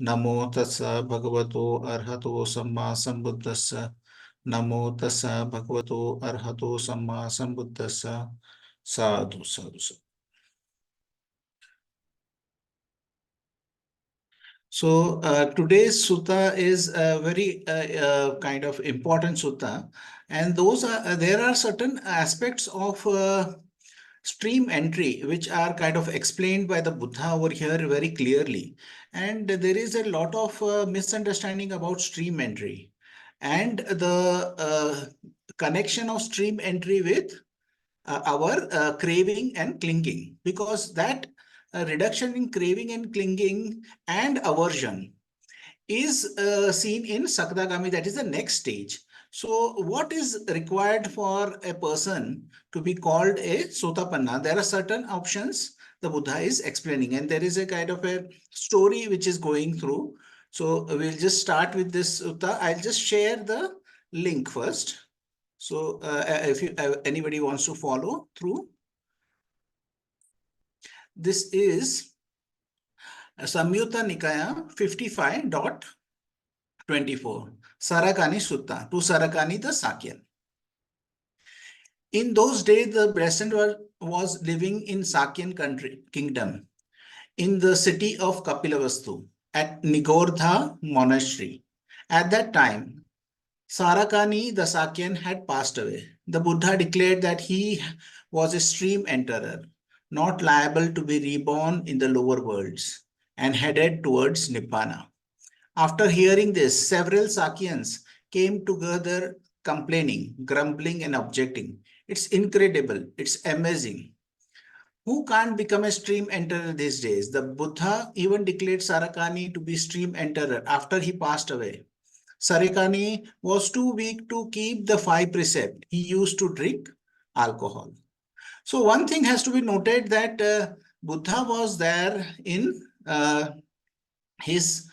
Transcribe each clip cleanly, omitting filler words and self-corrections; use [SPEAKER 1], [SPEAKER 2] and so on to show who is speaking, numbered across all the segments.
[SPEAKER 1] Namo tassa bhagavato arhato samma sambuddhassa. Namo tassa bhagavato arhato samma sambuddhassa. Sadhu, sadhu, sadhu. So today's sutta is a very kind of important sutta, and those are there are certain aspects of stream entry which are kind of explained by the Buddha over here very clearly, and there is a lot of misunderstanding about stream entry and the connection of stream entry with our craving and clinging, because that reduction in craving and clinging and aversion is seen in Sakadagami, that is the next stage. So what is required for a person to be called a sotāpanna? There are certain options the Buddha is explaining, and there is a kind of a story which is going through. So we'll just start with this sutta. I'll just share the link first. So if anybody wants to follow through, this is Samyutta Nikaya 55.24, Sarakani Sutta, to Sarakani the Sakyan. In those days, the Blessed was living in Sakyan kingdom, in the city of Kapilavastu, at Nigordha monastery. At that time, Sarakani the Sakyan had passed away. The Buddha declared that he was a stream enterer, not liable to be reborn in the lower worlds, and headed towards Nibbana. After hearing this, several Sakyans came together complaining, grumbling, and objecting. It's incredible. It's amazing. Who can't become a stream enterer these days? The Buddha even declared Sarakani to be stream enterer after he passed away. Sarakani was too weak to keep the 5 precepts. He used to drink alcohol. So one thing has to be noted, that Buddha was there in his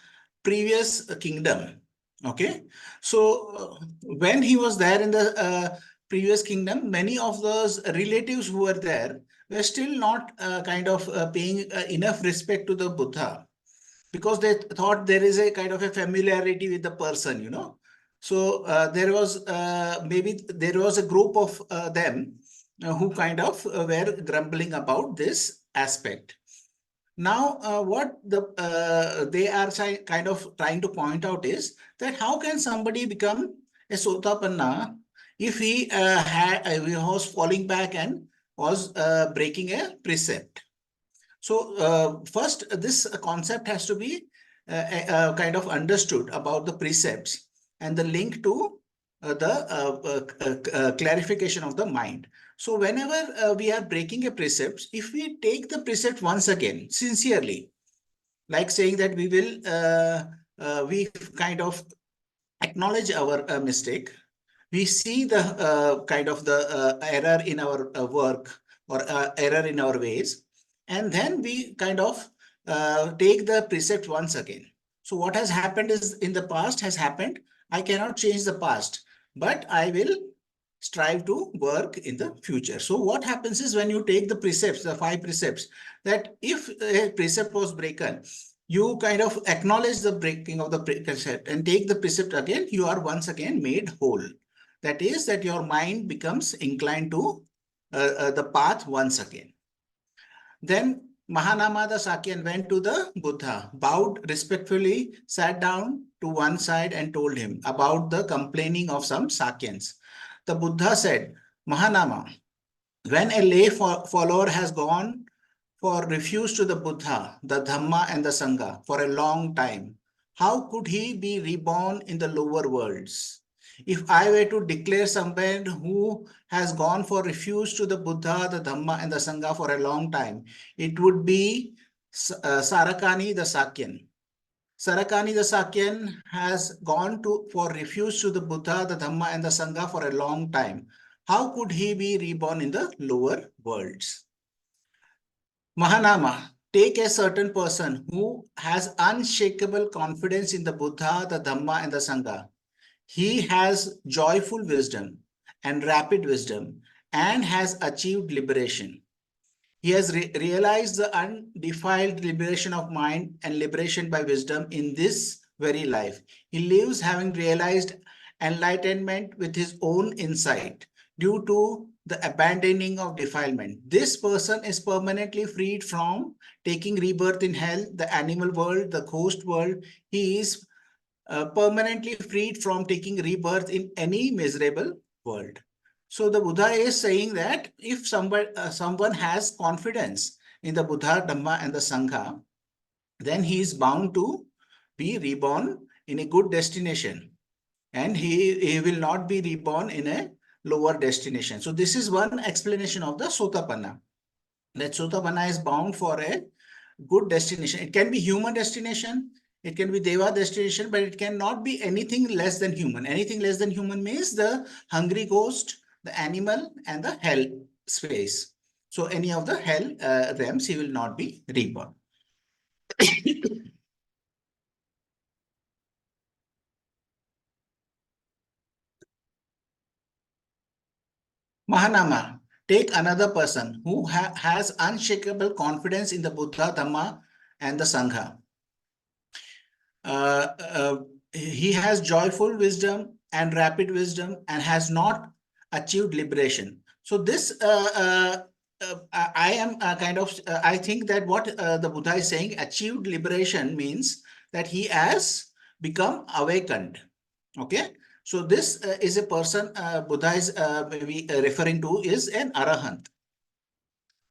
[SPEAKER 1] previous kingdom. Okay, so when he was there in the previous kingdom, many of those relatives who were there were still not kind of paying enough respect to the Buddha, because they thought there is a kind of a familiarity with the person, you know. So there was maybe there was a group of them who kind of were grumbling about this aspect. Now, what they are kind of trying to point out is that how can somebody become a sotāpanna if he was falling back and was breaking a precept? So first, this concept has to be kind of understood about the precepts and the link to the clarification of the mind. So whenever we are breaking a precept, if we take the precept once again sincerely, like saying that we will, we kind of acknowledge our mistake, we see the kind of the error in our work or error in our ways, and then we kind of take the precept once again. So what has happened is, in the past has happened. I cannot change the past, but I will strive to work in the future. So what happens is, when you take the precepts, the 5 precepts, that if a precept was broken, you kind of acknowledge the breaking of the precept and take the precept again, you are once again made whole. That is, that your mind becomes inclined to the path once again. Then Mahanama the Sakyan went to the Buddha, bowed respectfully, sat down to one side and told him about the complaining of some Sakyans. The Buddha said, Mahanama, when a lay follower has gone for refuse to the Buddha, the Dhamma and the Sangha for a long time, how could he be reborn in the lower worlds? If I were to declare someone who has gone for refuse to the Buddha, the Dhamma and the Sangha for a long time, it would be Sarakani the Sakyan. Sarakani the Sakyan has gone for refuse to the Buddha, the Dhamma and the Sangha for a long time. How could he be reborn in the lower worlds? Mahanama, take a certain person who has unshakable confidence in the Buddha, the Dhamma and the Sangha. He has joyful wisdom and rapid wisdom and has achieved liberation. He has realized the undefiled liberation of mind and liberation by wisdom in this very life. He lives having realized enlightenment with his own insight due to the abandoning of defilement. This person is permanently freed from taking rebirth in hell, the animal world, the ghost world. He is permanently freed from taking rebirth in any miserable world. So the Buddha is saying that if someone has confidence in the Buddha, Dhamma, and the Sangha, then he is bound to be reborn in a good destination, and he will not be reborn in a lower destination. So this is one explanation of the sotāpanna. That sotāpanna is bound for a good destination. It can be human destination, it can be deva destination, but it cannot be anything less than human. Anything less than human means the hungry ghost, the animal, and the hell space. So any of the hell realms, he will not be reborn. Mahanama, take another person who has unshakable confidence in the Buddha, Dhamma, and the Sangha. He has joyful wisdom and rapid wisdom and has not achieved liberation. So this, I am I think that what the Buddha is saying, achieved liberation means that he has become awakened. Okay. So this is a person Buddha is maybe referring to is an arahant.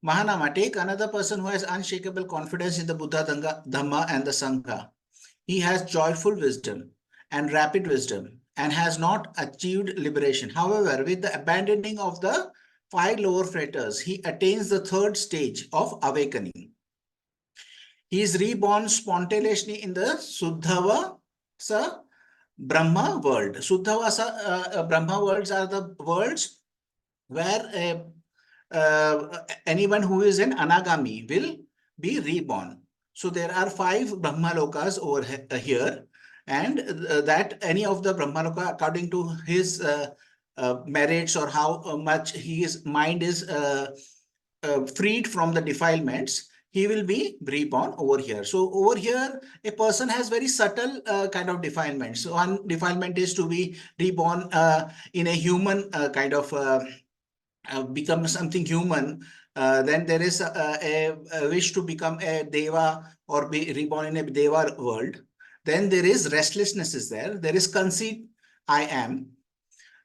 [SPEAKER 1] Mahanama, take another person who has unshakable confidence in the Buddha, Dhamma, and the Sangha. He has joyful wisdom and rapid wisdom and has not achieved liberation. However, with the abandoning of the 5 lower fetters, he attains the 3rd stage of awakening. He is reborn spontaneously in the Suddhasa Brahma world. Suddhasa Brahma worlds are the worlds where anyone who is an anagami will be reborn. So there are 5 Brahma lokas over here, and that any of the Brahma loka, according to his merits or how much his mind is freed from the defilements, he will be reborn over here. So over here, a person has very subtle kind of defilements. So one defilement is to be reborn in a human kind of become something human. Then there is a wish to become a deva or be reborn in a deva world. Then there is restlessness is there. There is conceit, I am.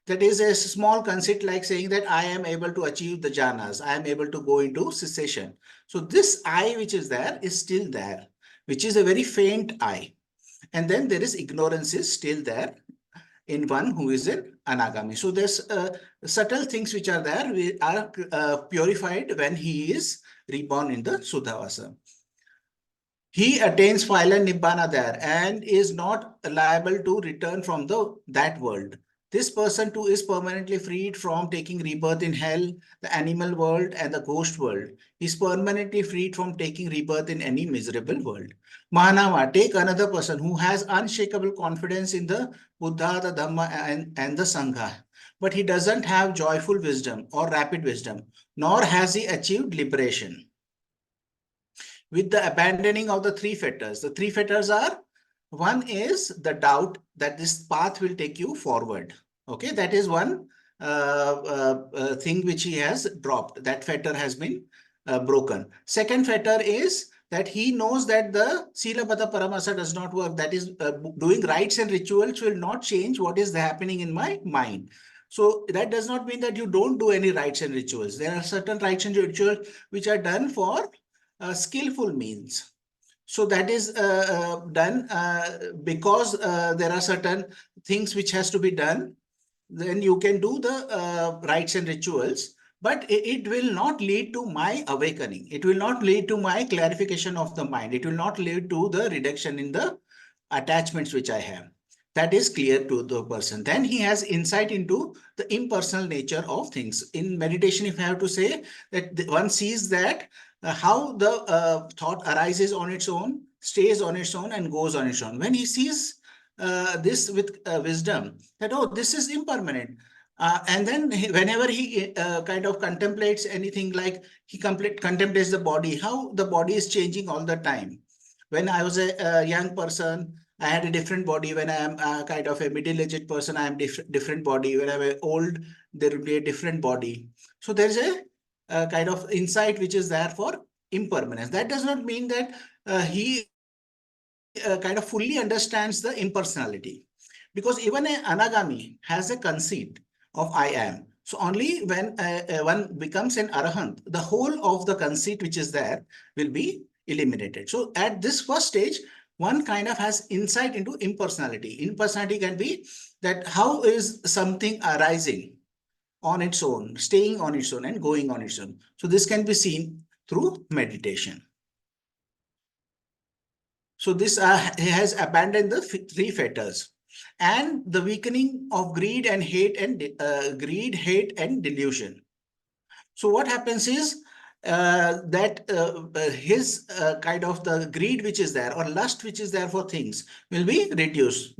[SPEAKER 1] That is a small conceit like saying that I am able to achieve the jhanas. I am able to go into cessation. So this I which is there is still there, which is a very faint I. And then there is ignorance is still there in one who is an anagami. So there's subtle things which are there, we are purified when he is reborn in the Suddhavasa. He attains final Nibbana there and is not liable to return from that world. This person too is permanently freed from taking rebirth in hell, the animal world, and the ghost world. He is permanently freed from taking rebirth in any miserable world. Mahanama, take another person who has unshakable confidence in the Buddha, the Dhamma, and the Sangha. But he doesn't have joyful wisdom or rapid wisdom, nor has he achieved liberation. With the abandoning of the 3 fetters, the 3 fetters are, one is the doubt that this path will take you forward. Okay, that is one thing which he has dropped. That fetter has been broken. Second fetter is that he knows that the Silabata Paramasa does not work. That is, doing rites and rituals will not change what is happening in my mind. So that does not mean that you don't do any rites and rituals. There are certain rites and rituals which are done for skillful means. So that is done because there are certain things which has to be done. Then you can do the rites and rituals, but it will not lead to my awakening. It will not lead to my clarification of the mind. It will not lead to the reduction in the attachments which I have. That is clear to the person. Then he has insight into the impersonal nature of things. In meditation, if I have to say that one sees that how the thought arises on its own, stays on its own, and goes on its own. When he sees this with wisdom, that, oh, this is impermanent. And then whenever he kind of contemplates anything, like he contemplates the body, how the body is changing all the time. When I was a young person, I had a different body. When I am kind of a middle-aged person, I am different body. When I'm old, there will be a different body. So there's a kind of insight which is there for impermanence. That does not mean that he kind of fully understands the impersonality, because even an anagami has a conceit of I am. So only when one becomes an arahant, the whole of the conceit which is there will be eliminated. So at this first stage, one kind of has insight into impersonality. Impersonality can be that how is something arising on its own, staying on its own, and going on its own. So this can be seen through meditation. So this has abandoned the three fetters, and the weakening of greed, hate, and delusion. So what happens is that his kind of the greed which is there, or lust which is there for things, will be reduced.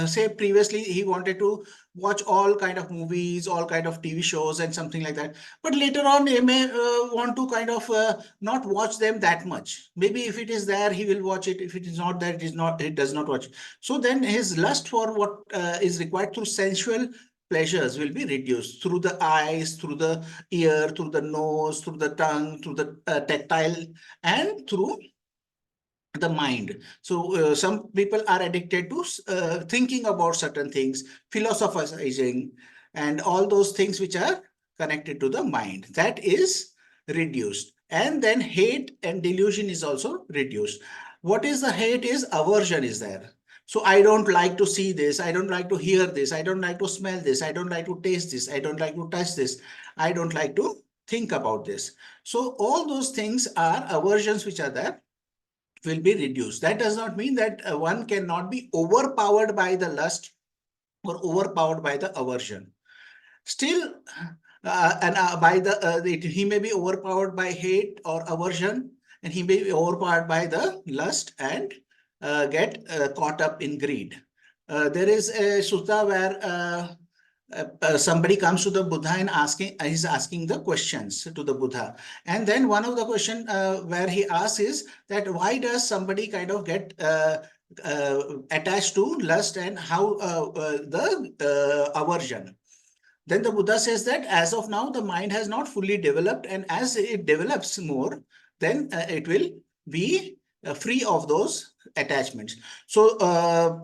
[SPEAKER 1] Say previously he wanted to watch all kind of movies, all kind of TV shows and something like that. But later on he may want to kind of not watch them that much. Maybe if it is there, he will watch it. If it is not there, it does not watch. So then his lust for what is required through sensual pleasures will be reduced through the eyes, through the ear, through the nose, through the tongue, through the tactile, and through the mind. So some people are addicted to thinking about certain things, philosophizing, and all those things which are connected to the mind. That is reduced. And then hate and delusion is also reduced. What is the hate is aversion is there. So I don't like to see this. I don't like to hear this. I don't like to smell this. I don't like to taste this. I don't like to touch this. I don't like to think about this. So all those things are aversions which are there, will be reduced. That does not mean that one cannot be overpowered by the lust or overpowered by the aversion. Still, he may be overpowered by hate or aversion, and he may be overpowered by the lust and get caught up in greed. There is a sutta where somebody comes to the Buddha and he's asking the questions to the Buddha. And then one of the question where he asks is that why does somebody kind of get attached to lust, and how the aversion? Then the Buddha says that as of now, the mind has not fully developed, and as it develops more, then it will be free of those attachments. So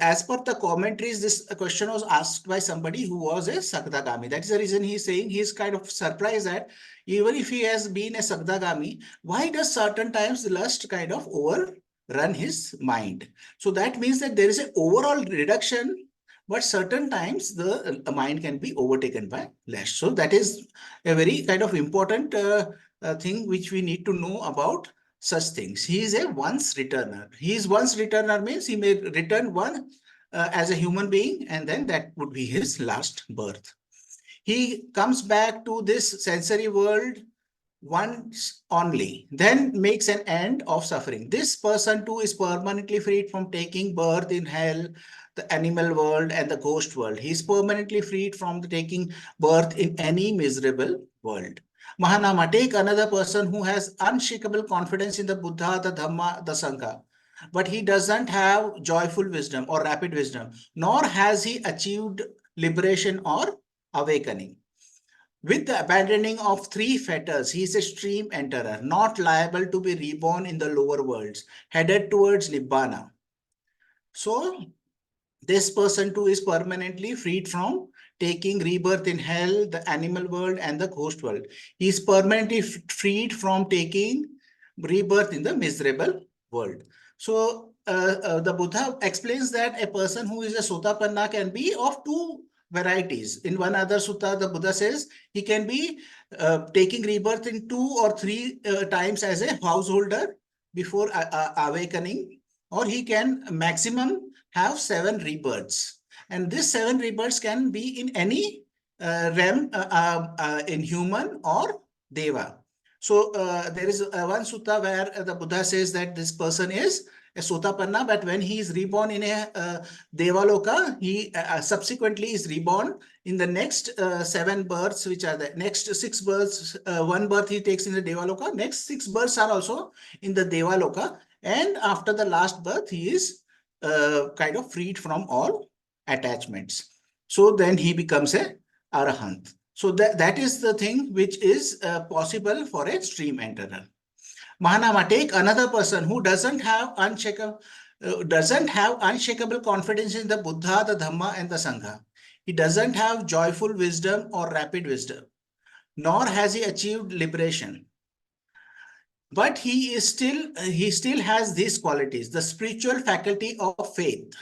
[SPEAKER 1] as per the commentaries, this question was asked by somebody who was a Sakadagami. That is the reason he's saying he's kind of surprised that even if he has been a Sakadagami, why does certain times the lust kind of overrun his mind? So that means that there is an overall reduction, but certain times the mind can be overtaken by lust. So that is a very kind of important thing which we need to know about such things. He is a once returner. He is once returner means he may return one as a human being, and then that would be his last birth. He comes back to this sensory world once only, then makes an end of suffering. This person too is permanently freed from taking birth in hell, the animal world, and the ghost world. He is permanently freed from taking birth in any miserable world. Mahanama, take another person who has unshakable confidence in the Buddha, the Dhamma, the Sangha, but he doesn't have joyful wisdom or rapid wisdom, nor has he achieved liberation or awakening. With the abandoning of three fetters, he is a stream enterer, not liable to be reborn in the lower worlds, headed towards Nibbana. So, this person too is permanently freed from taking rebirth in hell, the animal world, and the ghost world. He is permanently freed from taking rebirth in the miserable world. So, the Buddha explains that a person who is a sotāpanna can be of two varieties. In one other sutta, the Buddha says he can be taking rebirth in 2 or 3 times as a householder before awakening, or he can maximum have 7 rebirths. And this 7 rebirths can be in any realm, in human or deva. So there is one sutta where the Buddha says that this person is a sotāpanna, but when he is reborn in a Devaloka, he subsequently is reborn in the next 7 births, which are the next 6 births. 1 birth he takes in the Devaloka. Next 6 births are also in the Devaloka. And after the last birth, he is kind of freed from all attachments. So then he becomes a arahant. So that is the thing which is possible for a stream enterer. Mahanama, take another person who doesn't have unshakable confidence in the Buddha, the Dhamma, and the Sangha. He doesn't have joyful wisdom or rapid wisdom, nor has he achieved liberation. But he still has these qualities: the spiritual faculty of faith,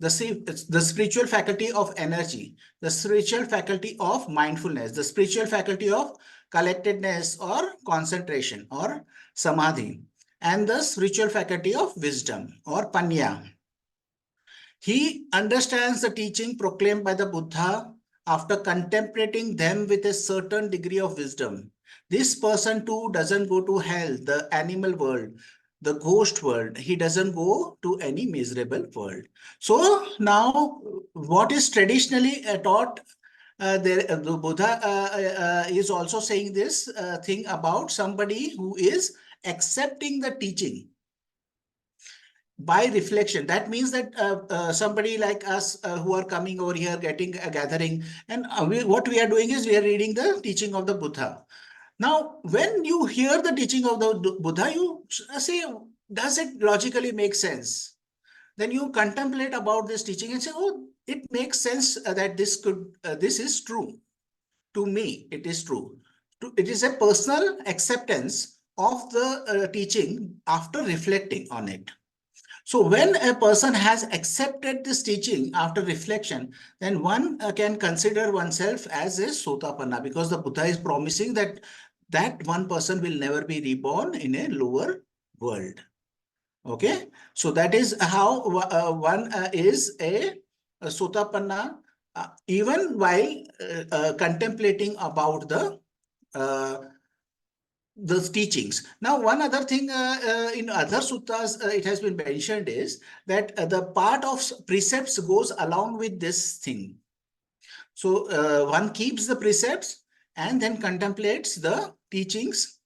[SPEAKER 1] the spiritual faculty of energy, the spiritual faculty of mindfulness, the spiritual faculty of collectedness or concentration or samadhi, and the spiritual faculty of wisdom or panya. He understands the teaching proclaimed by the Buddha after contemplating them with a certain degree of wisdom. This person too doesn't go to hell, the animal world, the ghost world. He doesn't go to any miserable world. So now what is traditionally taught, the Buddha is also saying this thing about somebody who is accepting the teaching by reflection. That means that somebody like us who are coming over here, getting a gathering, and what we are doing is we are reading the teaching of the Buddha. Now, when you hear the teaching of the Buddha, you say, does it logically make sense? Then you contemplate about this teaching and say, oh, it makes sense that this is true. To me, it is true. It is a personal acceptance of the teaching after reflecting on it. So when a person has accepted this teaching after reflection, then one can consider oneself as a sotāpanna, because the Buddha is promising that one person will never be reborn in a lower world. Okay, so that is how one is a sotāpanna, even while contemplating about the teachings. Now, one other thing in other suttas it has been mentioned is that the part of precepts goes along with this thing. So one keeps the precepts and then contemplates the teachings.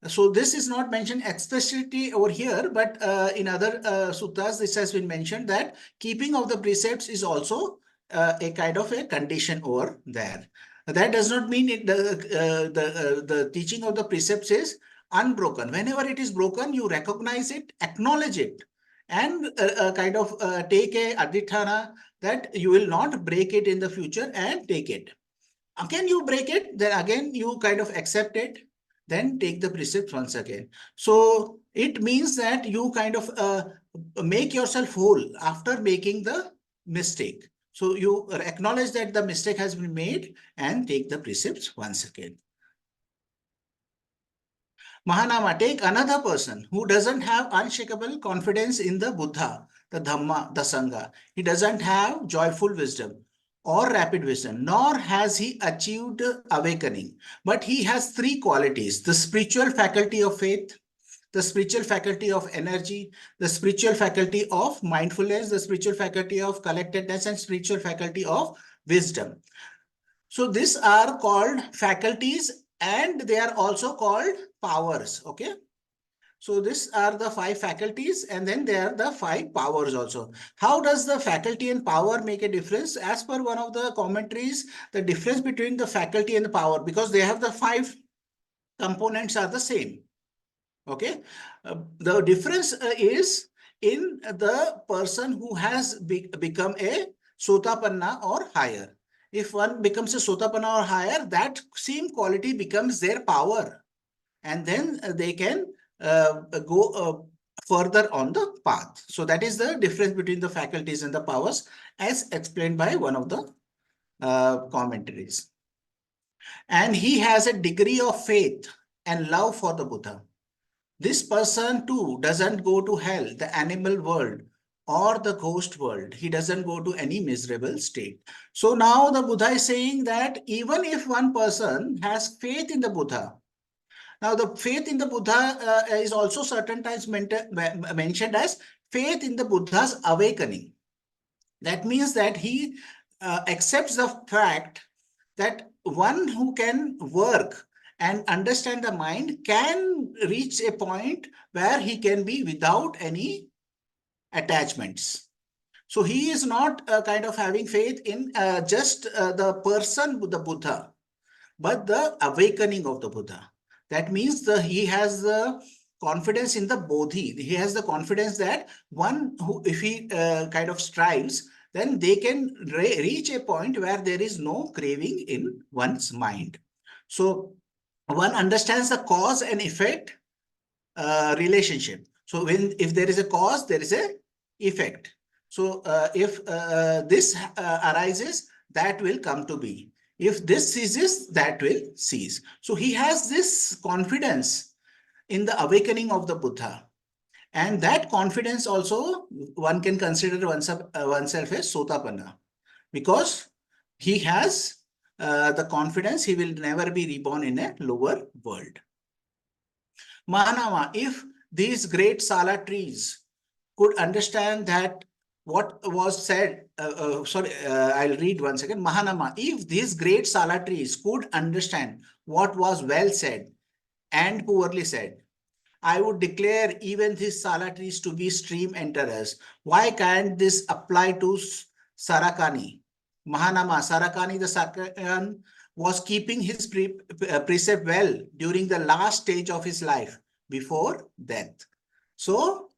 [SPEAKER 1] So this is not mentioned explicitly over here, but in other suttas this has been mentioned that keeping of the precepts is also a kind of a condition over there. That does not mean the teaching of the precepts is unbroken. Whenever it is broken, you recognize it, acknowledge it, and kind of take a adhitthana that you will not break it in the future and take it. Again, you break it, then again you kind of accept it, then take the precepts once again. So it means that you kind of make yourself whole after making the mistake. So you acknowledge that the mistake has been made and take the precepts once again. Mahanama, take another person who doesn't have unshakable confidence in the Buddha, the Dhamma, the Sangha. He doesn't have joyful wisdom or rapid wisdom, nor has he achieved awakening. But he has 3 qualities: the spiritual faculty of faith, the spiritual faculty of energy, the spiritual faculty of mindfulness, the spiritual faculty of collectedness, and spiritual faculty of wisdom. So these are called faculties, and they are also called powers. Okay. So these are the 5 faculties, and then there are the 5 powers also. How does the faculty and power make a difference? As per one of the commentaries, the difference between the faculty and the power, because they have the 5 components are the same. Okay. The difference is in the person who has become a sotāpanna or higher. If one becomes a sotāpanna or higher, that same quality becomes their power, and then they can go further on the path. So that is the difference between the faculties and the powers, as explained by one of the commentaries. And he has a degree of faith and love for the Buddha. This person too doesn't go to hell, the animal world, or the ghost world. He doesn't go to any miserable state. So now the Buddha is saying that even if one person has faith in the Buddha, Now, the faith in the Buddha is also certain times mentioned as faith in the Buddha's awakening. That means that he accepts the fact that one who can work and understand the mind can reach a point where he can be without any attachments. So he is not kind of having faith in just the person, the Buddha, but the awakening of the Buddha. That means he has the confidence in the Bodhi. He has the confidence that one who, if he kind of strives, then they can reach a point where there is no craving in one's mind. So one understands the cause and effect relationship. So if there is a cause, there is a effect. So if this arises, that will come to be. If this ceases, that will cease. So he has this confidence in the awakening of the Buddha. And that confidence also, one can consider oneself as sotāpanna, because he has the confidence he will never be reborn in a lower world. Mahanama, if these great Sala trees could understand that what was said, I'll read once again. Mahanama, if these great Sala trees could understand what was well said and poorly said, I would declare even these Sala trees to be stream enterers. Why can't this apply to Sarakani? Mahanama, Sarakani the Sakyan was keeping his precept well during the last stage of his life before death. So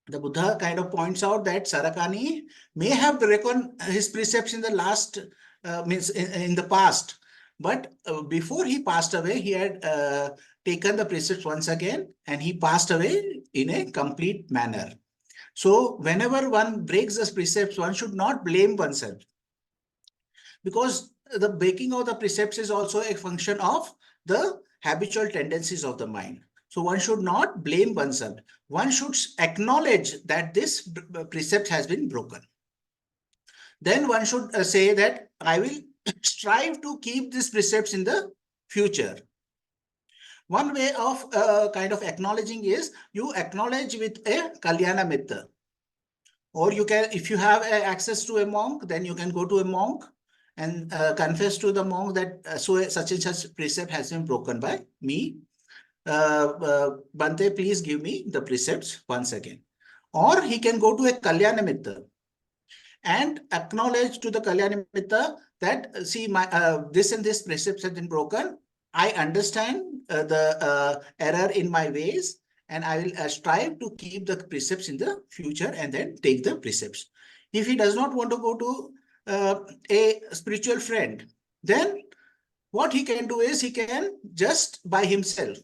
[SPEAKER 1] the Buddha kind of points out that Sarakani may have reckoned his precepts in the last, means in the past, but before he passed away, he had taken the precepts once again, and he passed away in a complete manner. So whenever one breaks the precepts, one should not blame oneself, because the breaking of the precepts is also a function of the habitual tendencies of the mind. So one should not blame oneself. One should acknowledge that this precept has been broken. Then one should say that I will strive to keep these precepts in the future. One way of kind of acknowledging is you acknowledge with a Kalyana Mitra. Or you can, if you have access to a monk, then you can go to a monk and confess to the monk that such and such precept has been broken by me. Bante, please give me the precepts once again. Or he can go to a Kalyana Mitra and acknowledge to the Kalyana Mitra that, see, my this and this precepts have been broken. I understand the error in my ways, and I will strive to keep the precepts in the future and then take the precepts. If he does not want to go to a spiritual friend, then what he can do is he can just by himself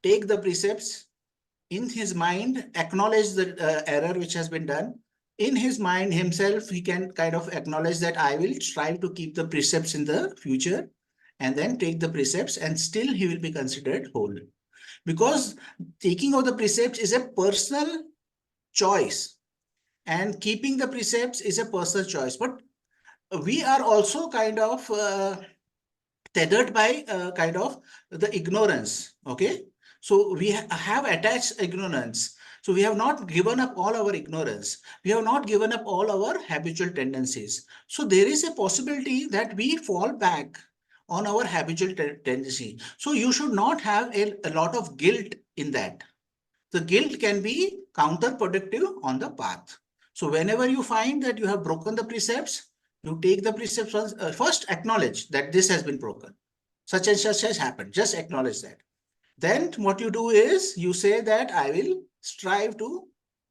[SPEAKER 1] take the precepts in his mind, acknowledge the error which has been done. In his mind himself, he can kind of acknowledge that I will strive to keep the precepts in the future, and then take the precepts, and still he will be considered whole. Because taking of the precepts is a personal choice, and keeping the precepts is a personal choice. But we are also kind of tethered by kind of the ignorance, okay? So we have attached ignorance. So we have not given up all our ignorance. We have not given up all our habitual tendencies. So there is a possibility that we fall back on our habitual tendency. So you should not have a lot of guilt in that. The guilt can be counterproductive on the path. So whenever you find that you have broken the precepts, you take the precepts first, acknowledge that this has been broken. Such and such has happened. Just acknowledge that. Then what you do is you say that I will strive to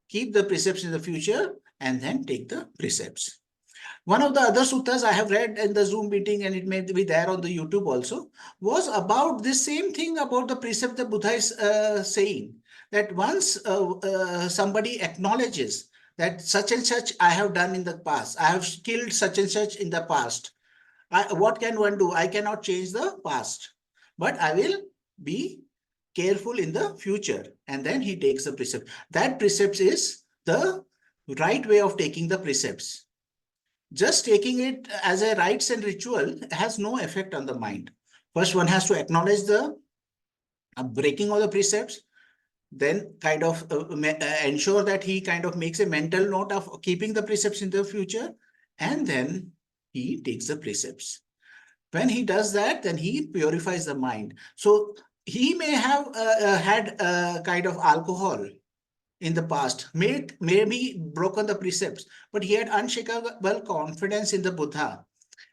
[SPEAKER 1] keep the precepts in the future, and then take the precepts. One of the other suttas I have read in the Zoom meeting, and it may be there on the YouTube also, was about this same thing, about the precept the Buddha is saying, that once somebody acknowledges that such and such I have done in the past, I have killed such and such in the past, what can one do? I cannot change the past, but I will be careful in the future. And then he takes the precept. That precept is the right way of taking the precepts. Just taking it as a rites and ritual has no effect on the mind. First, one has to acknowledge the breaking of the precepts, then kind of ensure that he kind of makes a mental note of keeping the precepts in the future, and then he takes the precepts. When he does that, then he purifies the mind. So he may have had kind of alcohol in the past, maybe broken the precepts, but he had unshakable confidence in the Buddha.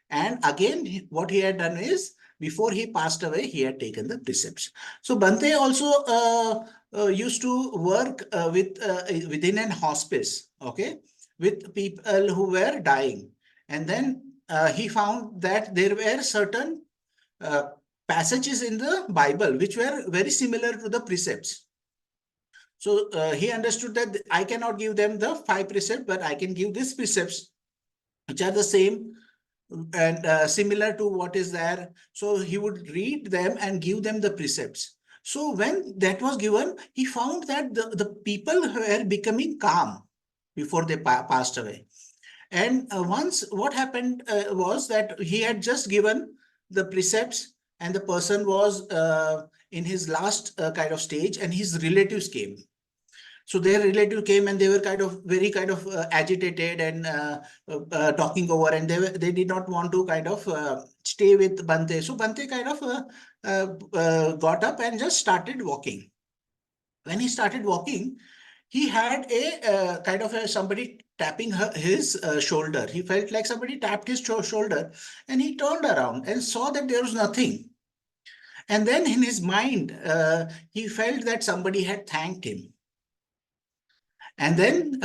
[SPEAKER 1] And again, what he had done is, before he passed away, he had taken the precepts. So Bhante also used to work within an hospice, okay, with people who were dying. And then he found that there were certain passages in the Bible which were very similar to the precepts. So he understood that I cannot give them the 5 precepts, but I can give these precepts which are the same and similar to what is there. So he would read them and give them the precepts. So when that was given, he found that the people were becoming calm before they passed away. And once what happened was that he had just given the precepts, and the person was in his last kind of stage, and his relatives came. So their relative came, and they were very agitated and talking over, and they did not want to stay with Bhante. So Bhante got up and just started walking. When he started walking, he had a somebody tapping his shoulder. He felt like somebody tapped his shoulder, and he turned around and saw that there was nothing. And then in his mind, he felt that somebody had thanked him. And then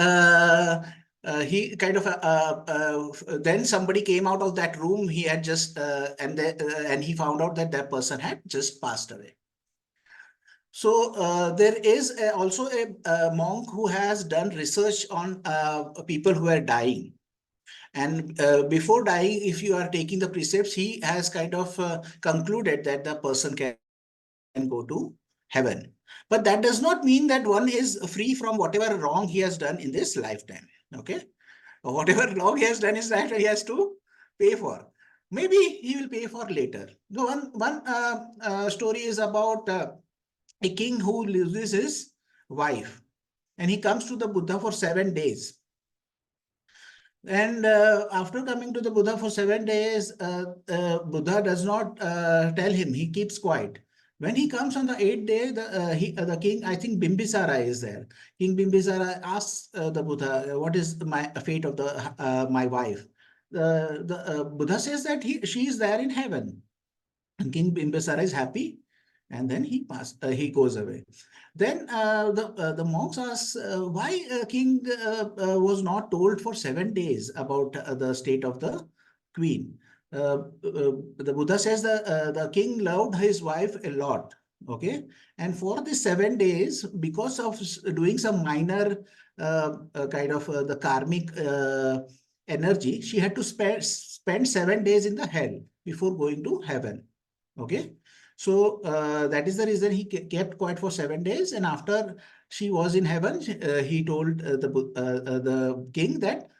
[SPEAKER 1] he then somebody came out of that room. He had just and he found out that that person had just passed away. So there is also a monk who has done research on people who are dying. And before dying, if you are taking the precepts, he has concluded that the person can go to heaven. But that does not mean that one is free from whatever wrong he has done in this lifetime. Okay, whatever wrong he has done in his lifetime, he has to pay for. Maybe he will pay for later. The one story is about a king who loses his wife, and he comes to the Buddha for 7 days. And after coming to the Buddha for 7 days, Buddha does not tell him. He keeps quiet. When he comes on the 8th day, the king, I think Bimbisara is there. King Bimbisara asks the Buddha, what is my fate of my wife? The Buddha says that she is there in heaven. And King Bimbisara is happy, and then he goes away. Then the monks ask why king was not told for 7 days about the state of the queen. The Buddha says the king loved his wife a lot. Okay, and for the 7 days, because of doing some minor the karmic energy, she had to spend 7 days in the hell before going to heaven. Okay, so that is the reason he kept quiet for 7 days. And after she was in heaven, he told the king that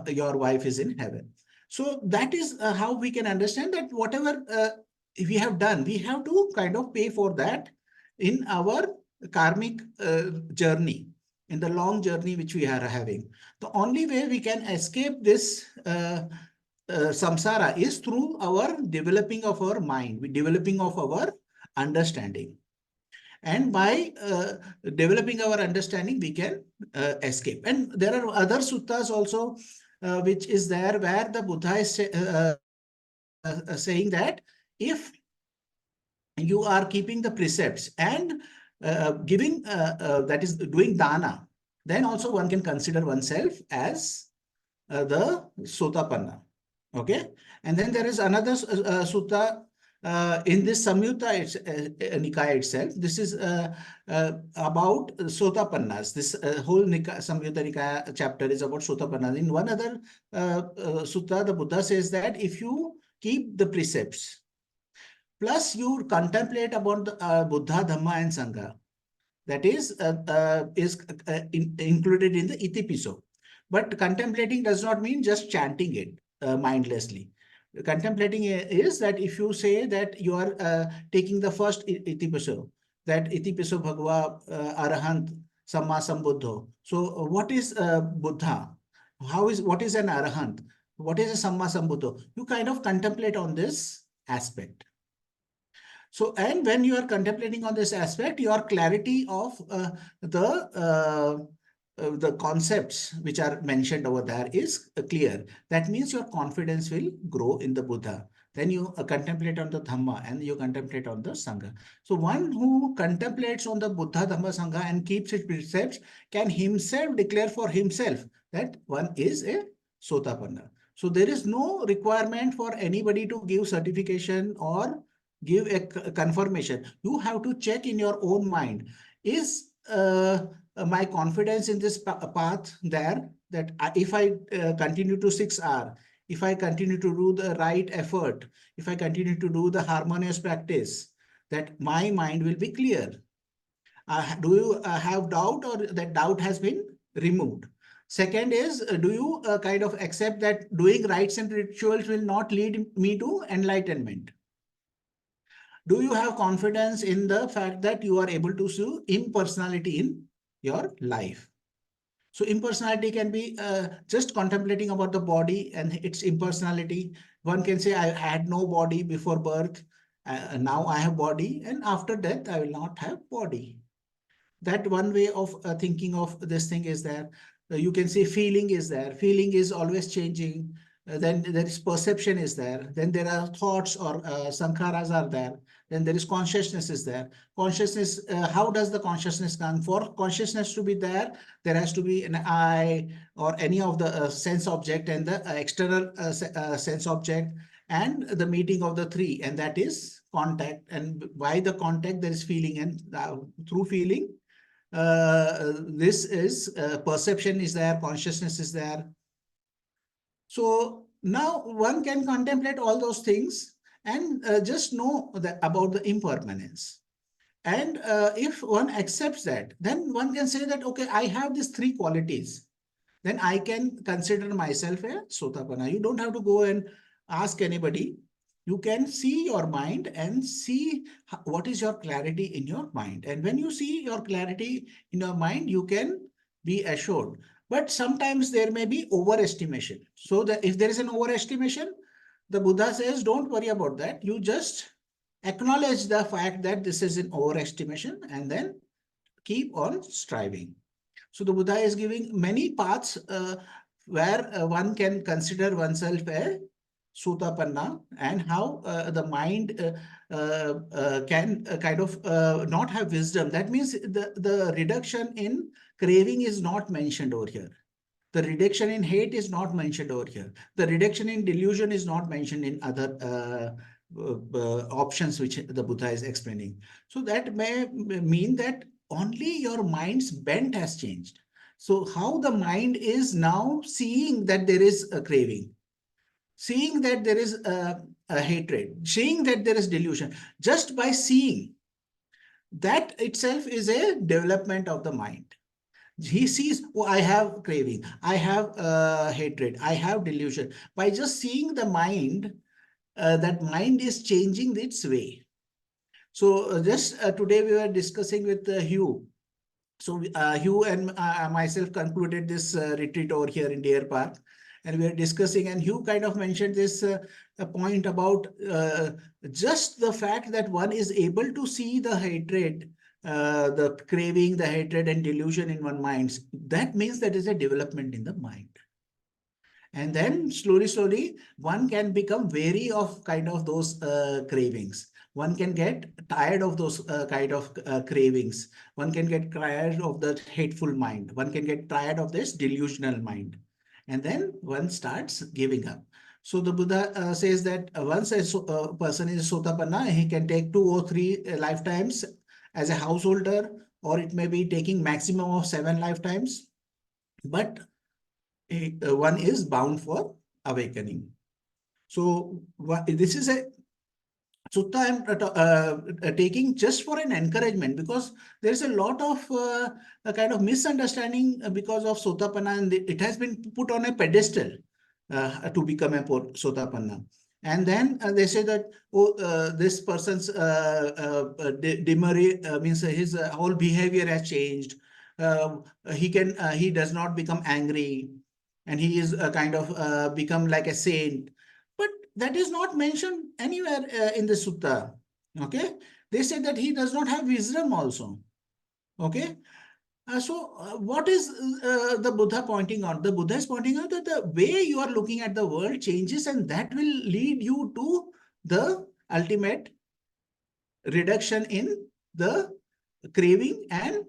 [SPEAKER 1] your wife is in heaven. So that is how we can understand that whatever we have done, we have to pay for that in our karmic journey, in the long journey which we are having. The only way we can escape this samsara is through our developing of our mind, developing of our understanding. And by developing our understanding, we can escape. And there are other suttas also, which is there, where the Buddha is saying that if you are keeping the precepts and giving, that is doing dana, then also one can consider oneself as the sotāpanna. Okay, and then there is another sutta in this Samyutta Nikaya itself. This is about sotāpannas. This whole Samyutta Nikaya chapter is about sotāpannas. In one other sutta, the Buddha says that if you keep the precepts, plus you contemplate about the Buddha, Dhamma, and Sangha, that is included in the Itipiso. But contemplating does not mean just chanting it mindlessly. Contemplating is that if you say that you are taking the first itipiso, that itipiso bhagava arahant samma sambuddho. So what is Buddha? What is an arahant? What is a samma sambuddho? You kind of contemplate on this aspect. So, and when you are contemplating on this aspect, your clarity of the concepts which are mentioned over there is clear. That means your confidence will grow in the Buddha. Then you contemplate on the Dhamma and you contemplate on the Sangha. So one who contemplates on the Buddha, Dhamma, Sangha and keeps its precepts can himself declare for himself that one is a sotāpanna. So there is no requirement for anybody to give certification or give a confirmation. You have to check in your own mind. Is my confidence in this path there, that if I continue to 6R, if I continue to do the right effort, if I continue to do the harmonious practice, that my mind will be clear. Do you have doubt, or that doubt has been removed? Second is, do you kind of accept that doing rites and rituals will not lead me to enlightenment? Do you have confidence in the fact that you are able to see impersonality in your life? So impersonality can be just contemplating about the body and its impersonality. One can say, I had no body before birth. Now I have body, and after death, I will not have body. That one way of thinking of this thing is there. You can say feeling is there. Feeling is always changing. Then there is perception is there. Then there are thoughts or sankharas are there. Then there is consciousness is there. Consciousness, how does the consciousness come? For consciousness to be there, there has to be an eye or any of the sense object and the external sense object and the meeting of the three, and that is contact. And by the contact, there is feeling, and through feeling, this is perception is there, consciousness is there. So now one can contemplate all those things and just know that about the impermanence. And if one accepts that, then one can say that, okay, I have these three qualities. Then I can consider myself a sotāpanna. You don't have to go and ask anybody. You can see your mind and see what is your clarity in your mind. And when you see your clarity in your mind, you can be assured. But sometimes there may be overestimation. So that if there is an overestimation, the Buddha says, don't worry about that. You just acknowledge the fact that this is an overestimation and then keep on striving. So the Buddha is giving many paths where one can consider oneself a sotāpanna, and how the mind can kind of not have wisdom. That means the reduction in craving is not mentioned over here. The reduction in hate is not mentioned over here. The reduction in delusion is not mentioned in other options which the Buddha is explaining. So that may mean that only your mind's bent has changed. So how the mind is now seeing that there is a craving, seeing that there is a hatred, seeing that there is delusion, just by seeing, that itself is a development of the mind. He sees, oh, I have craving, I have hatred, I have delusion. By just seeing the mind, that mind is changing its way. So just today we were discussing with Hugh. So Hugh and myself concluded this retreat over here in Deer Park, and we are discussing, and Hugh kind of mentioned this a point about just the fact that one is able to see the hatred, the craving, the hatred and delusion in one's mind. That means that is a development in the mind. And then slowly, one can become wary of kind of those cravings. One can get tired of those kind of cravings. One can get tired of the hateful mind. One can get tired of this delusional mind. And then one starts giving up. So the Buddha says that once a person is sotāpanna, he can take 2 or 3 lifetimes as a householder, or it may be taking maximum of 7 lifetimes. But one is bound for awakening. So this is a sutta I'm taking just for an encouragement, because there is a lot of a kind of misunderstanding because of sotāpanna, and it has been put on a pedestal to become a sotāpanna. And then they say that, oh, this person's means his whole behavior has changed. He does not become angry, and he is kind of become like a saint. But that is not mentioned anywhere in the sutta. Okay, they say that he does not have wisdom also. Okay, what is the Buddha pointing out? The Buddha is pointing out that the way you are looking at the world changes, and that will lead you to the ultimate reduction in the craving and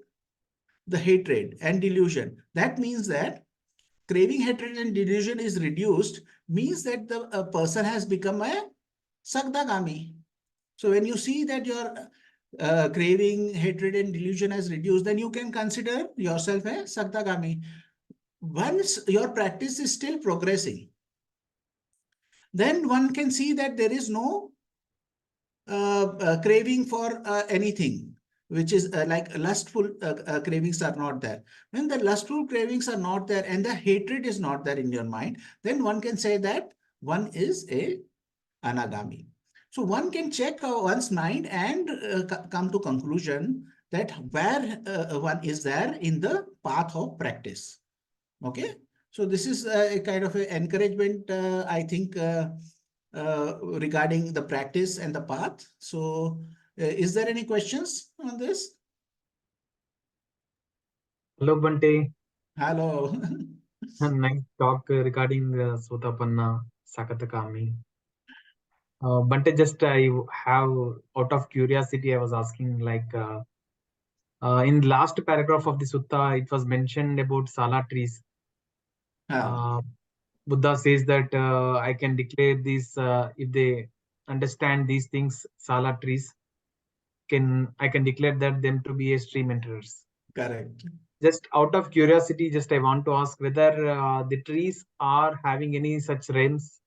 [SPEAKER 1] the hatred and delusion. That means that craving, hatred, and delusion is reduced, means that the person has become a Sakadagami. So when you see that your craving, hatred, and delusion has reduced, then you can consider yourself a Sakadagami. Once your practice is still progressing, then one can see that there is no craving for anything, which is like lustful cravings are not there. When the lustful cravings are not there and the hatred is not there in your mind, then one can say that one is a anagami. So one can check one's mind and come to conclusion that where one is there in the path of practice. Okay. So this is a kind of a encouragement, I think, regarding the practice and the path. So is there any questions on this?
[SPEAKER 2] Hello, Bante.
[SPEAKER 1] Hello.
[SPEAKER 2] Nice talk regarding sotāpanna, Sakadagami. Bante, just I have, out of curiosity, I was asking, like, in the last paragraph of the sutta, it was mentioned about sala trees. Uh, Buddha says that I can declare these, if they understand these things, sala trees, I can declare that them to be a stream enterers.
[SPEAKER 1] Correct.
[SPEAKER 2] Just out of curiosity, just I want to ask whether the trees are having any such realms.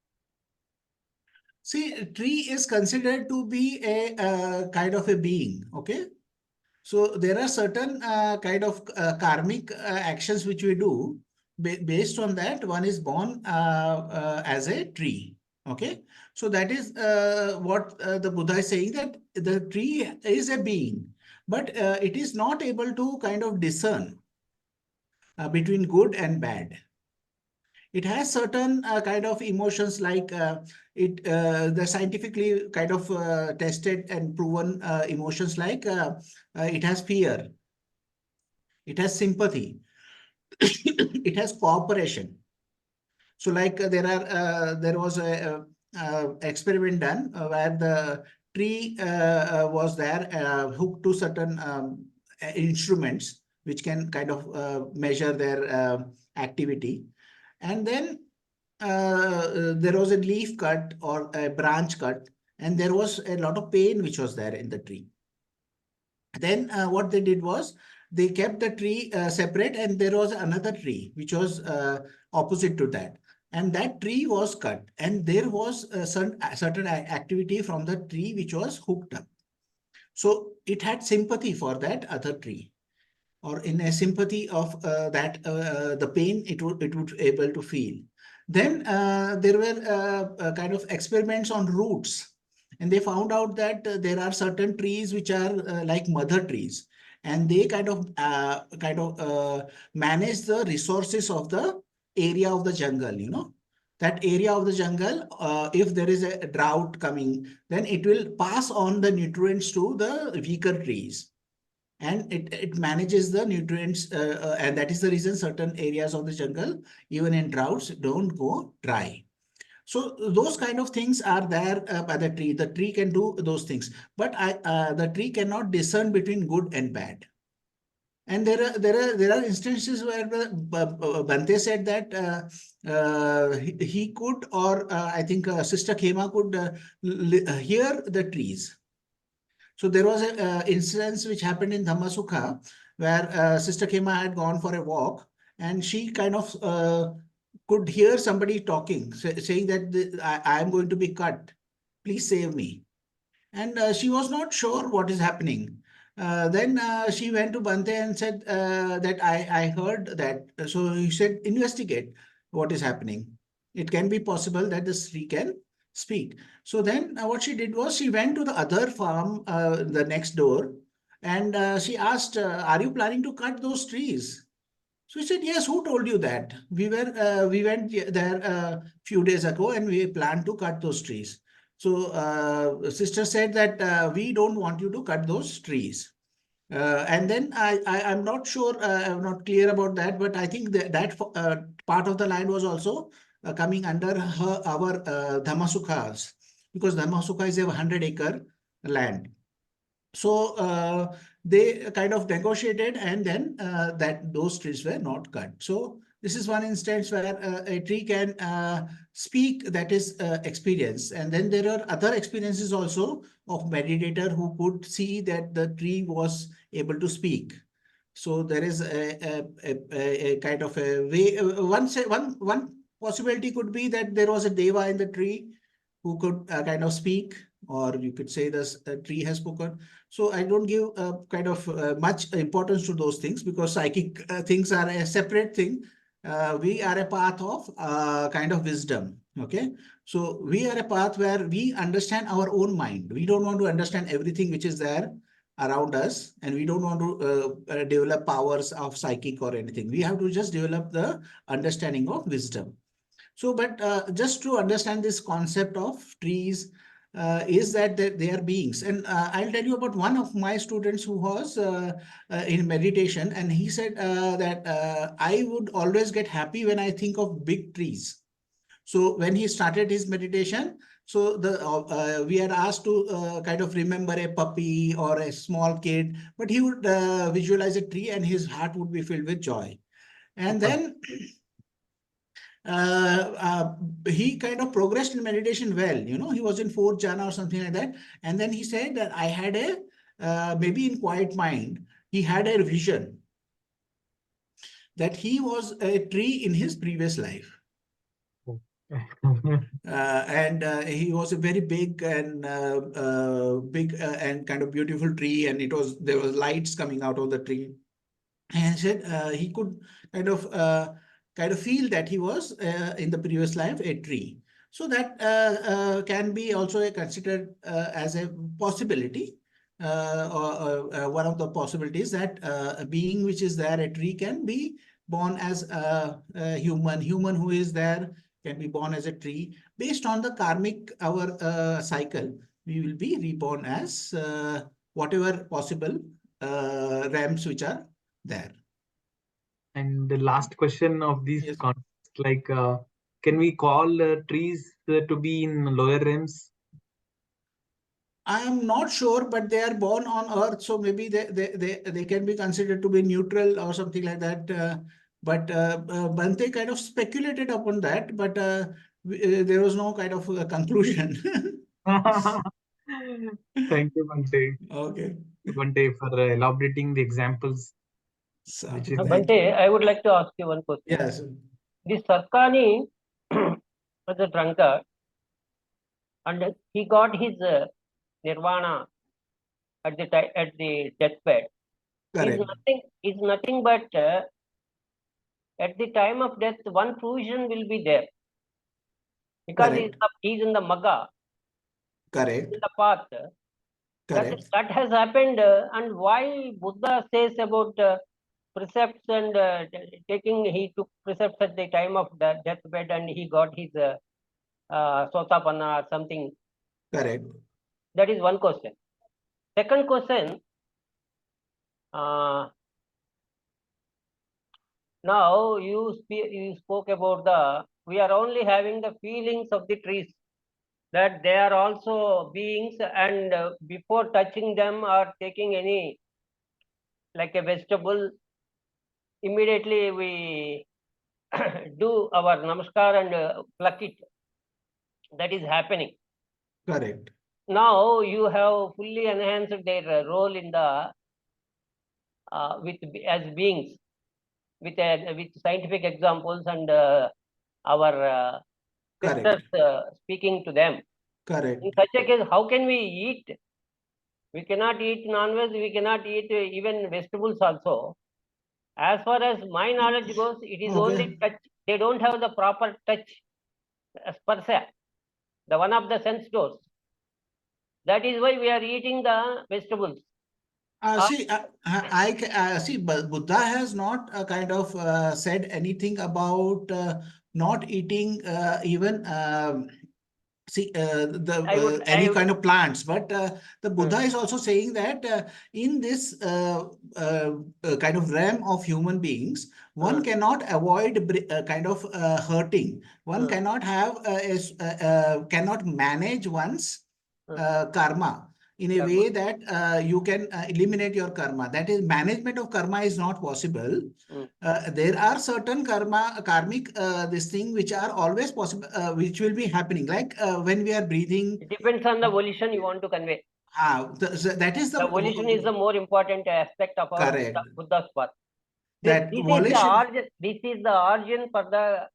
[SPEAKER 1] See, a tree is considered to be a kind of a being. Okay. So there are certain kind of karmic actions which we do. Based on that, one is born as a tree. Okay. So that is what the Buddha is saying, that the tree is a being, but it is not able to kind of discern between good and bad. It has certain kind of emotions, like the scientifically kind of tested and proven emotions, like it has fear, it has sympathy, it has cooperation. So like there was a experiment done where the tree was there hooked to certain instruments which can kind of measure their activity. And then there was a leaf cut or a branch cut, and there was a lot of pain which was there in the tree. Then what they did was they kept the tree separate, and there was another tree which was opposite to that. And that tree was cut, and there was certain activity from the tree which was hooked up. So it had sympathy for that other tree, or in a sympathy of that the pain it would able to feel. Then there were kind of experiments on roots, and they found out that there are certain trees which are like mother trees, and they kind of manage the resources of the area of the jungle. That area of the jungle, if there is a drought coming, then it will pass on the nutrients to the weaker trees, and it manages the nutrients, and that is the reason certain areas of the jungle, even in droughts, don't go dry. So those kind of things are there by the tree. The tree can do those things, but the tree cannot discern between good and bad. And there are instances where Bante said that he could, or I think Sister Khema could hear the trees. So there was an instance which happened in Dhamma where Sister Khema had gone for a walk, and she kind of could hear somebody talking, saying that I am going to be cut. Please save me. And she was not sure what is happening. Then she went to Bante and said that I heard that. So he said, investigate what is happening. It can be possible that the tree can speak. So then what she did was she went to the other farm, the next door, and she asked, "Are you planning to cut those trees?" So he said, "Yes, who told you that? We went there a few days ago and we planned to cut those trees." So sister said that we don't want you to cut those trees. And then I'm not sure, I'm not clear about that, but I think that part of the land was also coming under our Dhammasukhas, because Dhammasukha is a 100-acre land. So they kind of negotiated, and then that those trees were not cut. So this is one instance where a tree can speak, that is experience. And then there are other experiences also of meditator who could see that the tree was able to speak. So there is a kind of a way. One possibility could be that there was a deva in the tree who could kind of speak, or you could say this tree has spoken. So I don't give kind of much importance to those things, because psychic things are a separate thing. We are a path of kind of wisdom. Okay. So we are a path where we understand our own mind. We don't want to understand everything which is there around us, and we don't want to develop powers of psychic or anything. We have to just develop the understanding of wisdom. So, but just to understand this concept of trees, is that they are beings. And I'll tell you about one of my students who was in meditation, and he said that I would always get happy when I think of big trees. So when he started his meditation, so we had asked to kind of remember a puppy or a small kid, but he would visualize a tree and his heart would be filled with joy. And then he kind of progressed in meditation well. He was in fourth jhana or something like that. And then he said that I had maybe in quiet mind, he had a vision that he was a tree in his previous life. And he was a very big and and kind of beautiful tree, and there was lights coming out of the tree. And he said he could kind of feel that he was in the previous life a tree. So that can be also considered as a possibility, or one of the possibilities, that a being which is there, a tree, can be born as a human who is there can be born as a tree. Based on the karmic our cycle, we will be reborn as whatever possible realms which are there.
[SPEAKER 2] And the last question of this
[SPEAKER 1] Yes.
[SPEAKER 2] context, like, can we call trees to be in lower realms?
[SPEAKER 1] I am not sure, but they are born on Earth, so maybe they can be considered to be neutral or something like that. But Bhante kind of speculated upon that, but there was no kind of conclusion.
[SPEAKER 2] Thank you, Bhante.
[SPEAKER 1] Okay.
[SPEAKER 2] Bhante, for elaborating the examples.
[SPEAKER 1] So,
[SPEAKER 2] Which is
[SPEAKER 1] thank
[SPEAKER 3] Bhante,
[SPEAKER 1] you.
[SPEAKER 3] I would like to ask you one question.
[SPEAKER 1] Yes.
[SPEAKER 3] This Sarakani was a drunkard, and he got his nirvana at the deathbed.
[SPEAKER 1] Correct.
[SPEAKER 3] Is nothing but at the time of death, one fruition will be there, because
[SPEAKER 1] Correct.
[SPEAKER 3] he's in the Magga,
[SPEAKER 1] Correct.
[SPEAKER 3] in the path.
[SPEAKER 1] Correct.
[SPEAKER 3] That has happened, and why Buddha says about precepts and he took precepts at the time of the deathbed, and he got his sotāpanna or something.
[SPEAKER 1] Correct.
[SPEAKER 3] That is one question. Second question, now you spoke about we are only having the feelings of the trees, that they are also beings, and before touching them or taking any, like a vegetable, immediately we do our namaskar and pluck it. That is happening.
[SPEAKER 1] Correct.
[SPEAKER 3] Now you have fully enhanced their role in the as beings, with scientific examples and our sisters
[SPEAKER 1] Correct.
[SPEAKER 3] speaking to them.
[SPEAKER 1] Correct.
[SPEAKER 3] In such a case, how can we eat? We cannot eat non-veg. We cannot eat even vegetables also. As far as my knowledge goes, it is only
[SPEAKER 1] Okay.
[SPEAKER 3] touch. They don't have the proper touch, sparsha. the one of the sense doors. That is why we are eating the vegetables.
[SPEAKER 1] See, see, but Buddha has not kind of said anything about not eating even any kind of plants, but the Buddha is also saying that in this kind of realm of human beings, one cannot avoid kind of hurting. One cannot have cannot manage one's karma in a way that you can eliminate your karma. That is, management of karma is not possible. There are certain karmic this thing which are always possible, which will be happening. Like when we are breathing.
[SPEAKER 3] It depends on the volition you want to convey.
[SPEAKER 1] That is
[SPEAKER 3] the volition is the more important aspect of our Buddha's path. This is the origin for the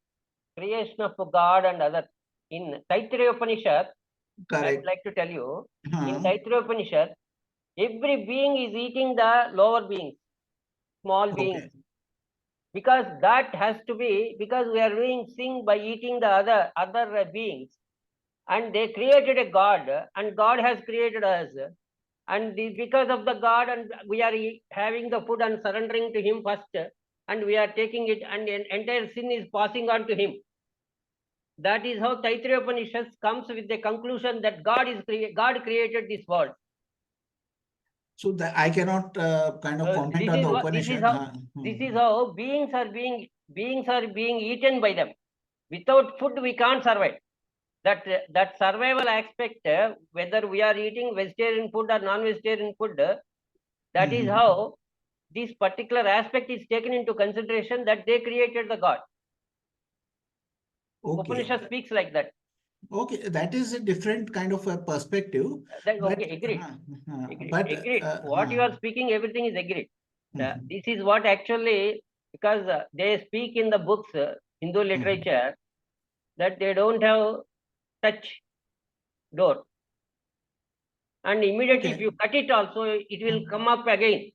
[SPEAKER 3] creation of God and others. In Taittiriya Upanishad, I would like to tell you, in Taittiriya Upanishad, every being is eating the lower beings, small beings. Because that has to be, because we are doing thing by eating the other beings. And they created a God, and God has created us. And because of the God, and we are having the food and surrendering to Him first, and we are taking it, and the entire sin is passing on to Him. That is how Taittiriya Upanishad comes with the conclusion that God created this world.
[SPEAKER 1] So that I cannot kind of comment on the Upanishad.
[SPEAKER 3] This is how beings are being eaten by them. Without food, we can't survive. That survival aspect, whether we are eating vegetarian food or non-vegetarian food, that is how this particular aspect is taken into consideration, that they created the God. Upanishad speaks like that.
[SPEAKER 1] Okay, that is a different kind of a perspective.
[SPEAKER 3] Agreed. Agreed. What you are speaking, everything is agreed. This is what actually, because they speak in the books, Hindu literature, that they don't have touch door. And immediately if you cut it also, it will come up again.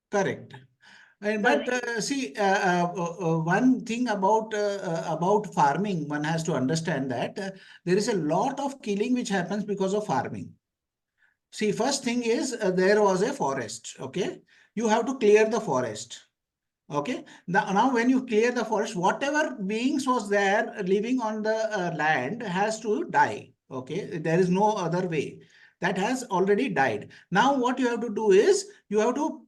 [SPEAKER 1] Correct. But see, one thing about farming, one has to understand that there is a lot of killing which happens because of farming. See, first thing is there was a forest. Okay, you have to clear the forest. Okay, now when you clear the forest, whatever beings was there living on the land has to die. Okay, there is no other way. That has already died. Now what you have to do is you have to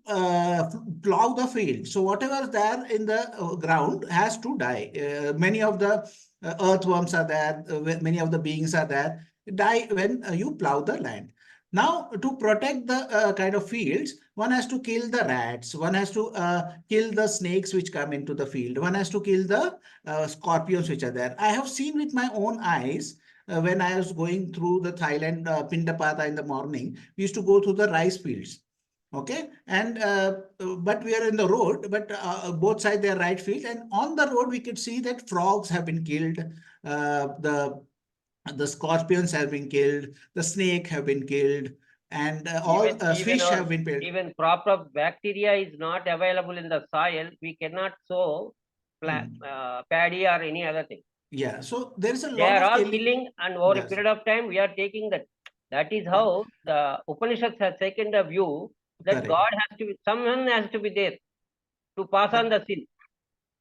[SPEAKER 1] plow the field. So whatever is there in the ground has to die. Many of the earthworms are there. Many of the beings are there. Die when you plow the land. Now, to protect the kind of fields, one has to kill the rats, one has to kill the snakes which come into the field, one has to kill the scorpions which are there. I have seen with my own eyes when I was going through the Thailand Pindapata in the morning, we used to go through the rice fields. Okay, and but we are in the road, but both sides they are right field, and on the road we could see that frogs have been killed, the scorpions have been killed, the snake have been killed, and all fish have been killed.
[SPEAKER 3] Even proper bacteria is not available in the soil. We cannot sow paddy or any other thing.
[SPEAKER 1] Yeah, so there is a lot.
[SPEAKER 3] They are all killing, and over a period of time, we are taking that. That is how the Upanishads has taken the view that God has to be, someone has to be there to pass on the sin.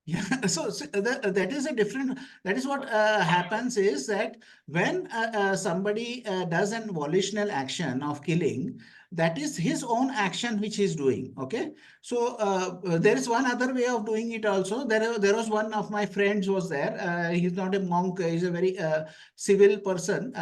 [SPEAKER 1] Yeah, so that is a different, that is what happens is that when somebody does an volitional action of killing, that is his own action which he's doing. Okay, so there is one other way of doing it also. There was one of my friends was there. He's not a monk. He's a very civil person,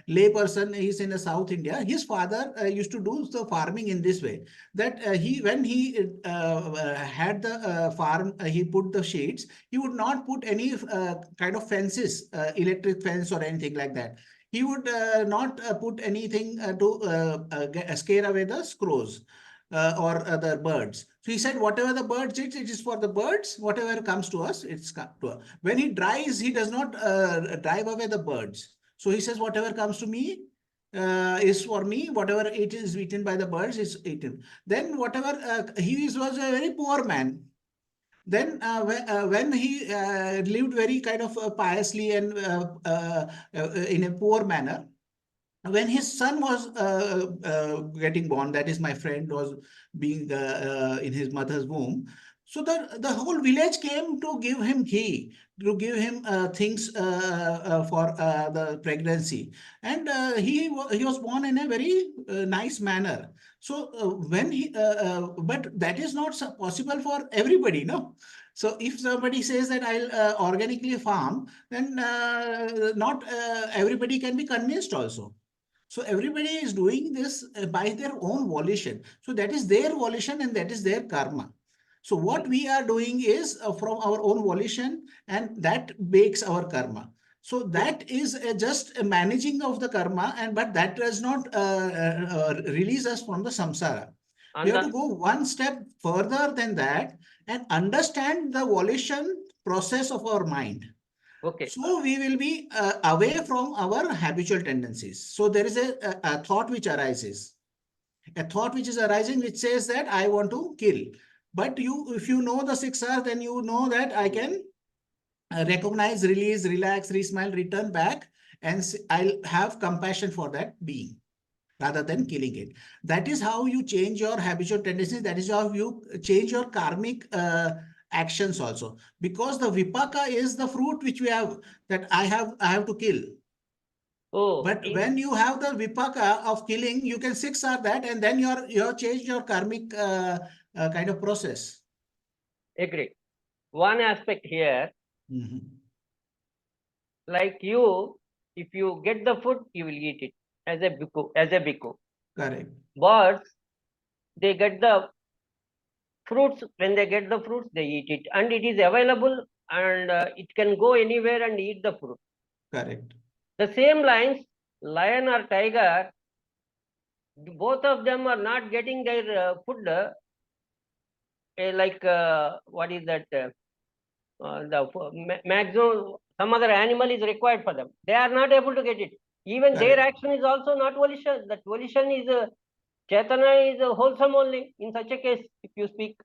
[SPEAKER 1] lay person. He's in South India. His father used to do the farming in this way. That when he had the farm, he put the shades. He would not put any kind of fences, electric fence or anything like that. He would not put anything to scare away the crows or the birds. So he said, whatever the birds eat, it is for the birds. Whatever comes to us, it's come to us. When he dries, he does not drive away the birds. So he says, whatever comes to me is for me. Whatever it is eaten by the birds is eaten. Then whatever he was a very poor man. Then when he lived very kind of piously and in a poor manner, when his son was getting born, that is, my friend was being in his mother's womb. So the whole village came to give him ghee, to give him things for the pregnancy, and he was born in a very nice manner. So when but that is not possible for everybody, no. So if somebody says that I'll organically farm, then not everybody can be convinced also. So everybody is doing this by their own volition. So that is their volition and that is their karma. So what we are doing is from our own volition, and that makes our karma. So that is just a managing of the karma, and but that does not release us from the samsara. We have to go one step further than that and understand the volition process of our mind.
[SPEAKER 3] Okay.
[SPEAKER 1] So we will be away from our habitual tendencies. So there is a thought which arises, a thought which is arising, which says that I want to kill. But if you know the 6 R's, then you know that I can recognize, release, relax, re-smile, return back, and I'll have compassion for that being rather than killing it. That is how you change your habitual tendencies. That is how you change your karmic actions also. Because the vipaka is the fruit which we have, that I have to kill.
[SPEAKER 3] Oh,
[SPEAKER 1] But when you have the vipaka of killing, you can 6 R that, and then you have changed your karmic kind of process.
[SPEAKER 3] Agree. One aspect here,
[SPEAKER 1] Mm-hmm.
[SPEAKER 3] like you, if you get the food, you will eat it as a bhikkhu.
[SPEAKER 1] Correct.
[SPEAKER 3] Birds, they get the fruits. When they get the fruits, they eat it, and it is available, and it can go anywhere and eat the fruit.
[SPEAKER 1] Correct.
[SPEAKER 3] The same lines, lion or tiger, both of them are not getting their food. Like what is that? The maximum, some other animal is required for them. They are not able to get it. Even their
[SPEAKER 1] Correct.
[SPEAKER 3] action is also not volition. That volition is Chaitanya is wholesome only in such a case, if you speak.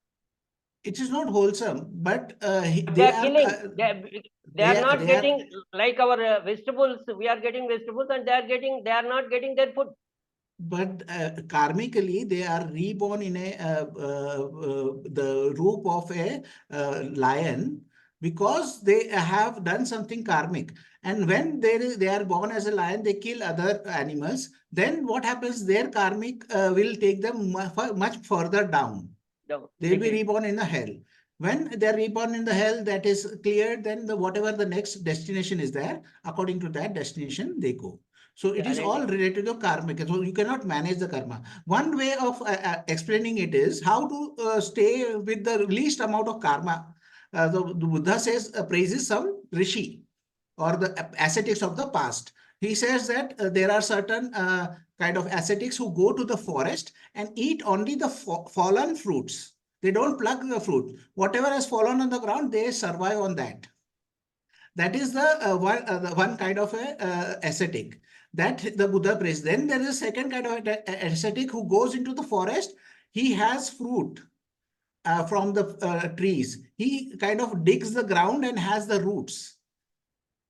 [SPEAKER 1] It is not wholesome, but
[SPEAKER 3] They
[SPEAKER 1] they
[SPEAKER 3] are
[SPEAKER 1] are
[SPEAKER 3] killing. They are not
[SPEAKER 1] they are
[SPEAKER 3] getting like our vegetables. We are getting vegetables, and they are not getting their food.
[SPEAKER 1] but karmically they are reborn in a the roop of a lion, because they have done something karmic. And when they are born as a lion, they kill other animals. Then what happens? Their karmic will take them much further down. They will be reborn in the hell. When they are reborn in the hell, that is cleared, then whatever the next destination is there, according to that destination they go. So it is all related to karmic. So you cannot manage the karma. One way of explaining it is how to stay with the least amount of karma. The Buddha says, praises some rishi or the ascetics of the past. He says that there are certain kind of ascetics who go to the forest and eat only the fallen fruits. They don't pluck the fruit. Whatever has fallen on the ground, they survive on that. That is the one kind of a ascetic that the Buddha praised. Then there is a second kind of ascetic who goes into the forest. He has fruit from the trees. He kind of digs the ground and has the roots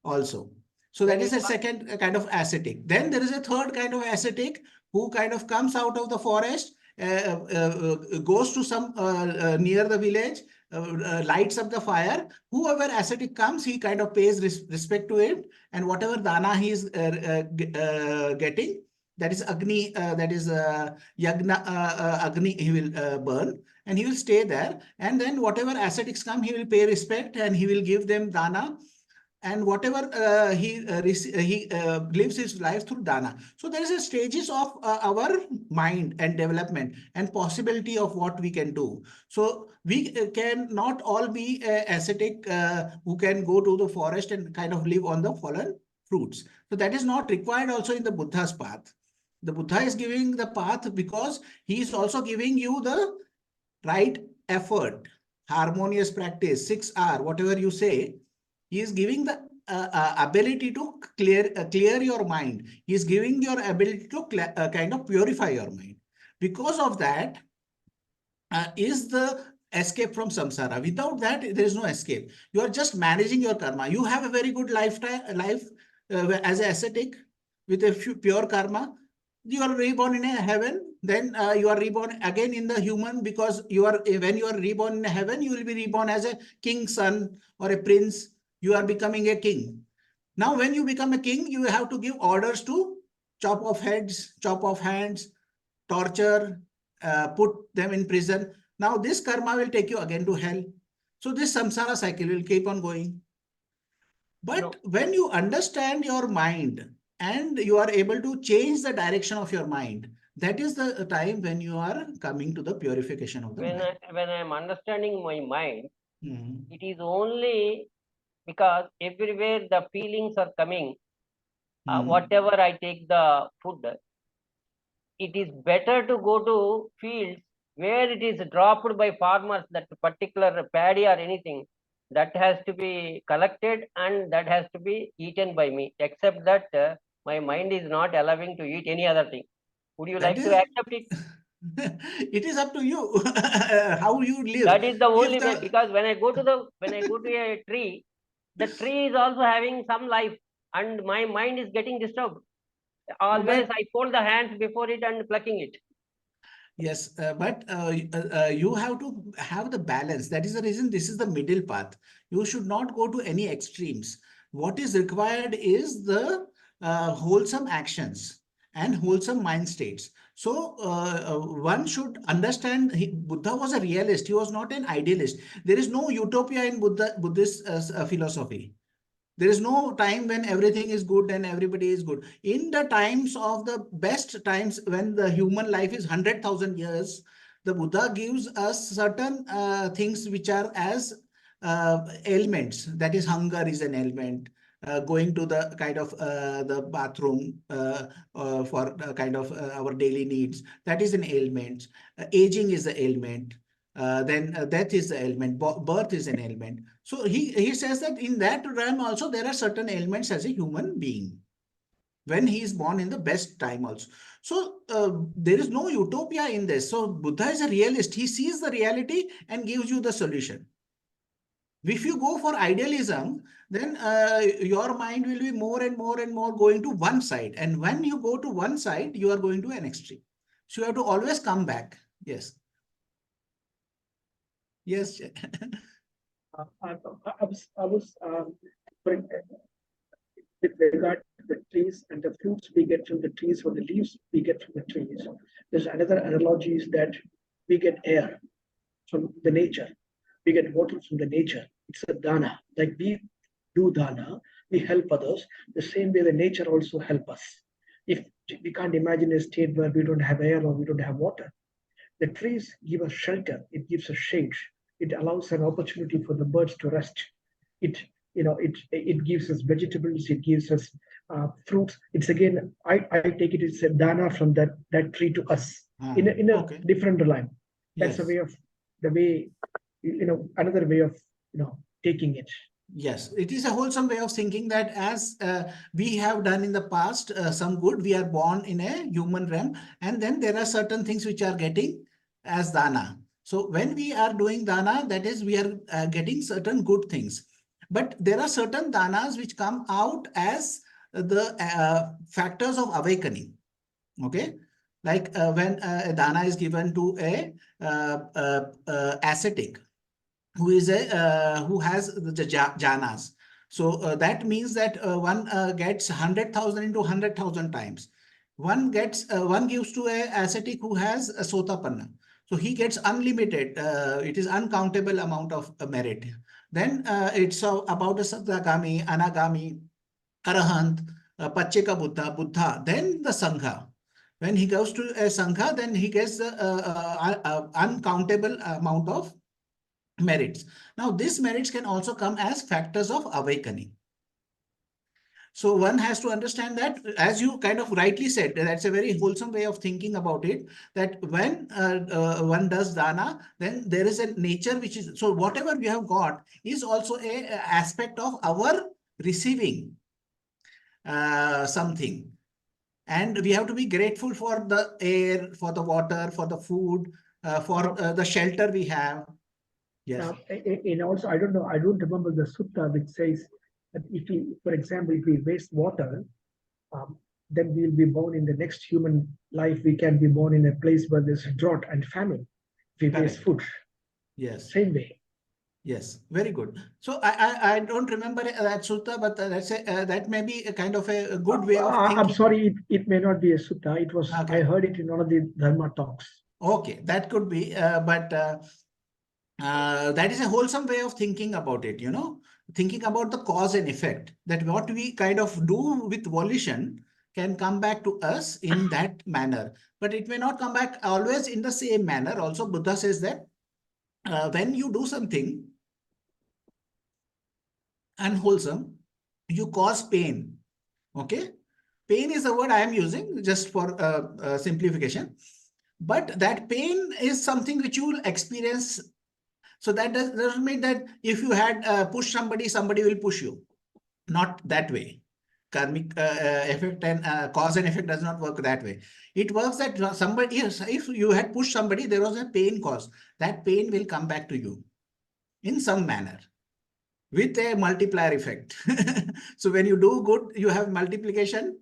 [SPEAKER 1] also. So that is a second kind of ascetic. Then there is a third kind of ascetic who kind of comes out of the forest, goes to some near the village, lights up the fire. Whoever ascetic comes, he kind of pays respect to it, and whatever dana he is getting, that is agni, that is yagna agni, he will burn, and he will stay there. And then whatever ascetics come, he will pay respect and he will give them dana. And whatever he lives his life through dana. So there is a stages of our mind and development and possibility of what we can do. So we can not all be ascetic who can go to the forest and kind of live on the fallen fruits. So that is not required also in the Buddha's path. The Buddha is giving the path because he is also giving you the right effort, harmonious practice, 6R, whatever you say. He is giving the ability to clear your mind. He is giving your ability to kind of purify your mind. Because of that, is the escape from samsara. Without that, there is no escape. You are just managing your karma. You have a very good life as an ascetic with a pure karma. You are reborn in a heaven, then you are reborn again in the human, because when you are reborn in a heaven, you will be reborn as a king's son or a prince. You are becoming a king. Now, when you become a king, you have to give orders to chop off heads, chop off hands, torture, put them in prison. Now, this karma will take you again to hell. So this samsara cycle will keep on going. But when you understand your mind and you are able to change the direction of your mind, that is the time when you are coming to the purification of the mind.
[SPEAKER 3] When I am understanding my mind,
[SPEAKER 1] Mhm.
[SPEAKER 3] it is only because everywhere the feelings are coming. Whatever I take the food, it is better to go to fields where it is dropped by farmers, that particular paddy or anything, that has to be collected and that has to be eaten by me, except that my mind is not allowing to eat any other thing. Would you like to accept it?
[SPEAKER 1] It is up to you how you live.
[SPEAKER 3] That is the only way, because when I go to a tree, the tree is also having some life and my mind is getting disturbed. Always I fold the hands before it and plucking it.
[SPEAKER 1] Yes, but you have to have the balance. That is the reason this is the middle path. You should not go to any extremes. What is required is the wholesome actions and wholesome mind states. So one should understand Buddha was a realist. He was not an idealist. There is no utopia in Buddhist philosophy. There is no time when everything is good and everybody is good. In the times of the best times, when the human life is 100,000 years, the Buddha gives us certain things which are as ailments. That is, hunger is an ailment. Going to the kind of the bathroom for kind of our daily needs. That is an ailment. Aging is the ailment. Then death is the ailment, birth is an ailment. So he says that in that realm also there are certain ailments as a human being when he is born in the best time also. So there is no utopia in this. So Buddha is a realist. He sees the reality and gives you the solution. If you go for idealism, then your mind will be more and more and more going to one side. And when you go to one side, you are going to an extreme. So you have to always come back. Yes. Yes.
[SPEAKER 4] I was with regard to the trees and the fruits we get from the trees or the leaves we get from the trees. There's another analogy is that we get air from the nature. We get water from the nature. It's a dana. Like we do dana, we help others. The same way the nature also help us. If we can't imagine a state where we don't have air or we don't have water. The trees give us shelter. It gives us shade. It allows an opportunity for the birds to rest. It gives us vegetables. It gives us fruits. It's again, I take it, it's a dana from that tree to us in a
[SPEAKER 1] Okay.
[SPEAKER 4] different line. That's
[SPEAKER 1] Yes.
[SPEAKER 4] Another way of taking it.
[SPEAKER 1] Yes, it is a wholesome way of thinking that as we have done in the past some good, we are born in a human realm, and then there are certain things which are getting as dana. So when we are doing dana, that is, we are getting certain good things. But there are certain danas which come out as the factors of awakening. Okay, like when a dana is given to a ascetic who has the jhanas. So that means that one gets 100,000 into 100,000 times. One gives to a ascetic who has a sotāpanna. So he gets unlimited. It is uncountable amount of merit. Then it's about a Sakadagami, anagami, arahant, Pacceka Buddha. Then the Sangha. When he goes to a Sangha, then he gets the uncountable amount of merits. Now, these merits can also come as factors of awakening. So one has to understand that, as you kind of rightly said, that's a very wholesome way of thinking about it, that when one does dana, then there is a nature which is, so whatever we have got is also a aspect of our receiving something. And we have to be grateful for the air, for the water, for the food, for the shelter we have. Yes.
[SPEAKER 4] And also, I don't know, I don't remember the sutta which says that if we, for example, if we waste water, then we'll be born in the next human life. We can be born in a place where there's drought and famine. If we waste
[SPEAKER 1] Correct.
[SPEAKER 4] food,
[SPEAKER 1] Yes.
[SPEAKER 4] same way.
[SPEAKER 1] Yes, very good. So I don't remember that sutta, but let's say that may be a kind of a good way of
[SPEAKER 4] I'm
[SPEAKER 1] thinking.
[SPEAKER 4] sorry, it may not be a sutta. It was,
[SPEAKER 1] Okay.
[SPEAKER 4] I heard it in one of the Dharma talks.
[SPEAKER 1] Okay, that could be, but that is a wholesome way of thinking about it, you know, thinking about the cause and effect, that what we kind of do with volition can come back to us in that manner, but it may not come back always in the same manner. Also, Buddha says that when you do something unwholesome, you cause pain. Okay, pain is the word I am using just for simplification, but that pain is something which you will experience. So that doesn't mean that if you had pushed somebody, somebody will push you. Not that way. Karmic effect and cause and effect does not work that way. It works that somebody, if you had pushed somebody, there was a pain caused. That pain will come back to you in some manner with a multiplier effect. So when you do good, you have multiplication,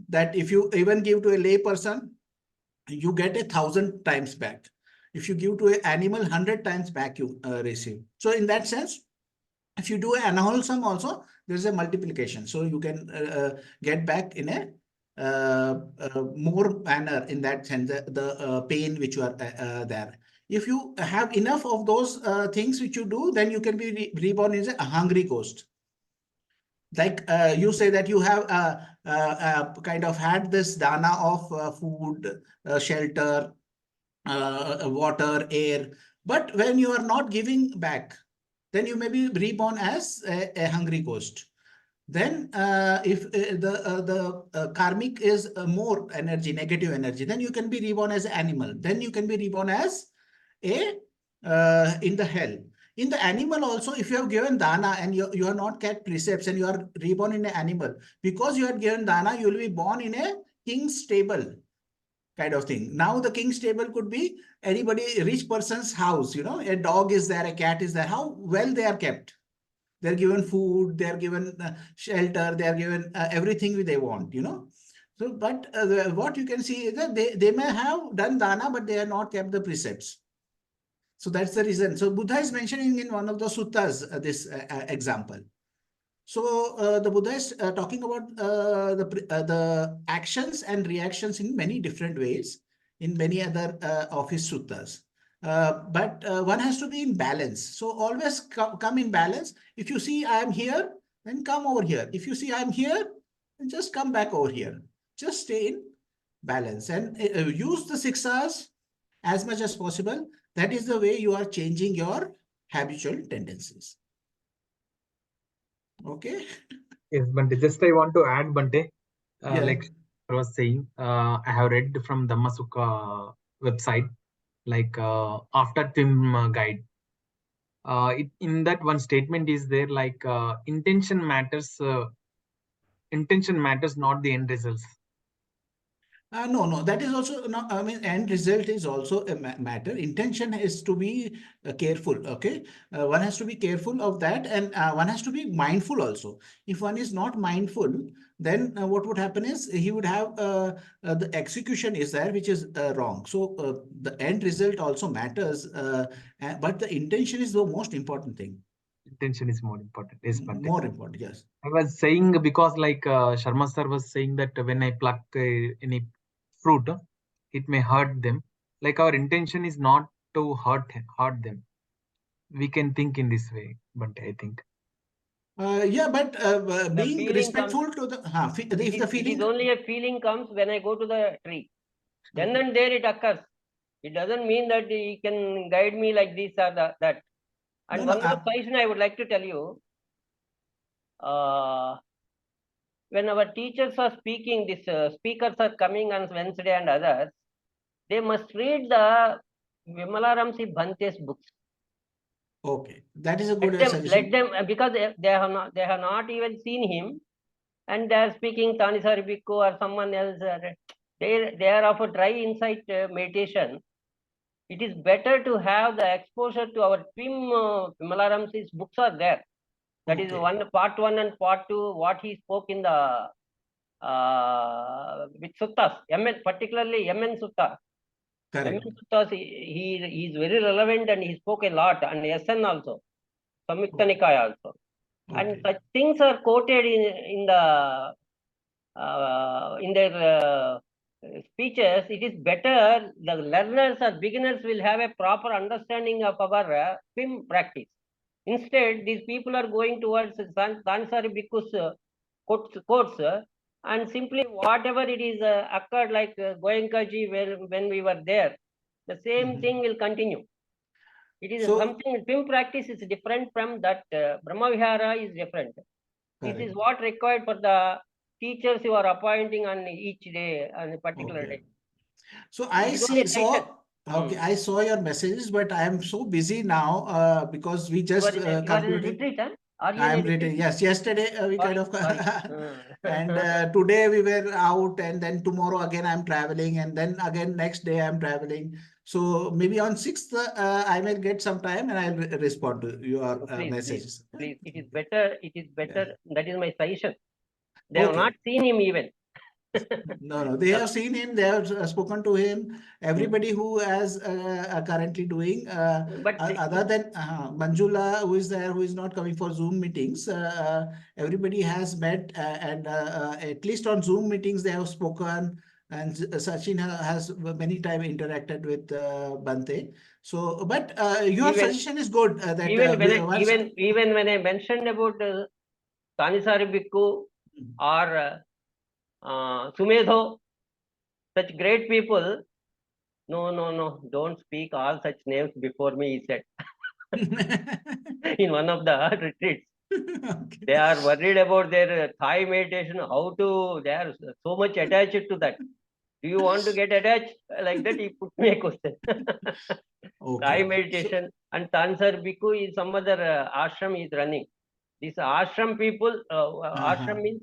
[SPEAKER 1] that if you even give to a lay person, you get 1,000 times back. If you give to an animal, 100 times back you receive. So in that sense, if you do an unwholesome also, there is a multiplication. So you can get back in a more manner, in that sense, the pain which you are there. If you have enough of those things which you do, then you can be reborn as a hungry ghost. Like you say that you have kind of had this dana of food, shelter, water, air, but when you are not giving back, then you may be reborn as a hungry ghost. Then if the karmic is more energy, negative energy, then you can be reborn as an animal. Then you can be reborn as a in the hell. In the animal also, if you have given dana and you are not kept precepts and you are reborn in an animal, because you had given dana, you will be born in a king's stable kind of thing. Now the king's table could be anybody, rich person's house, you know, a dog is there, a cat is there, how well they are kept. They're given food, they're given shelter, they're given everything they want, you know. So, but what you can see is that they may have done dana, but they have not kept the precepts. So that's the reason. So Buddha is mentioning in one of the suttas this example. So the Buddha is talking about the actions and reactions in many different ways in many other of his suttas. But one has to be in balance. So always come in balance. If you see I am here, then come over here. If you see I am here, then just come back over here. Just stay in balance and use the 6 hours as much as possible. That is the way you are changing your habitual tendencies. Okay.
[SPEAKER 2] Yes, Bante. Just I want to add, Bante.
[SPEAKER 1] Yeah.
[SPEAKER 2] Like I was saying, I have read from Dhamma Sukha website, like after Tim guide. In that one statement is there, like intention matters. Intention matters, not the end results.
[SPEAKER 1] No, that is also not, I mean, end result is also a matter. Intention is to be careful, okay? One has to be careful of that, and one has to be mindful also. If one is not mindful, then what would happen is he would have the execution is there, which is wrong. So the end result also matters, but the intention is the most important thing.
[SPEAKER 2] Intention is more important. Yes, Bante.
[SPEAKER 1] More important, yes.
[SPEAKER 2] I was saying because like Sharma sir was saying that when I pluck any fruit, it may hurt them. Like our intention is not to hurt them. We can think in this way, but I think.
[SPEAKER 1] Yeah, but being respectful
[SPEAKER 3] comes,
[SPEAKER 1] to the, if the
[SPEAKER 3] it
[SPEAKER 1] feeling.
[SPEAKER 3] is only a feeling comes when I go to the tree. Then and there it occurs. It doesn't mean that he can guide me like this or that. And
[SPEAKER 1] No,
[SPEAKER 3] one more question I would like to tell you. When our teachers are speaking, these speakers are coming on Wednesday and others, they must read the Vimala Ramsi Bhante's books.
[SPEAKER 1] Okay, that is a good suggestion.
[SPEAKER 3] Let them, because they have not even seen him, and they are speaking Tanisari Bhikkhu or someone else. They are of a dry insight meditation. it is better to have the exposure to our Twim Vimalarams' books are there. That is part 1 and part 2, what he spoke in the with suttas, particularly MN Sutta.
[SPEAKER 1] Correct.
[SPEAKER 3] MN Suttas, he is very relevant and he spoke a lot, and SN also, Samyukta Nikaya also. And such things are quoted in their speeches. It is better the learners or beginners will have a proper understanding of our film practice. Instead, these people are going towards Dhansari Bhikkhu's quotes, and simply whatever it is occurred, like Goenkaji when we were there, the same thing will continue. It is something, film practice is different from that. Brahma Vihara is different. This is what required for the teachers you are appointing on each day, on a particular day.
[SPEAKER 1] So I I saw your messages, but I am so busy now because we just
[SPEAKER 3] completed. Retreat, huh?
[SPEAKER 1] I am retreat. Yes, yesterday we kind of and today we were out, and then tomorrow again I'm traveling, and then again next day I'm traveling. So maybe on 6th I may get some time and I'll respond to your messages.
[SPEAKER 3] Please, it is better. It is better. Yeah. That is my suggestion. They have not seen him even.
[SPEAKER 1] No, they have seen him. They have spoken to him. Everybody who is currently doing, other than Manjula, who is there, who is not coming for Zoom meetings, everybody has met, and at least on Zoom meetings they have spoken. And Sachin has many times interacted with Bhante. So, but your suggestion is good. That
[SPEAKER 3] even when I mentioned about Dhanisari Bhikkhu or Sumedho, such great people, no, don't speak all such names before me, he said. In one of the retreats. They are worried about their Thai meditation, they are so much attached to that. Do you want to get attached? Like that, he put me a question. Thai meditation, and Tansar Bhikkhu is some other ashram is running. This ashram people, ashram means,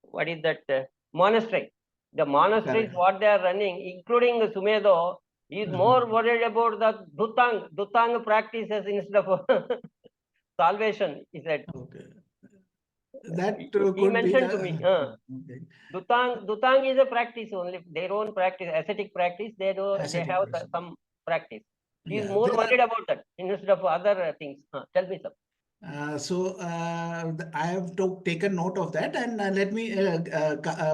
[SPEAKER 3] what is that? Monastery. The monastery is what they are running, including Sumedho, is more worried about the Dhutang practices instead of salvation, he said.
[SPEAKER 1] That
[SPEAKER 3] he mentioned to me. Dhutang is a practice only, their own practice, ascetic practice. They have some practice. He is more worried about that instead of other things. Tell me, sir.
[SPEAKER 1] I have taken note of that, and let me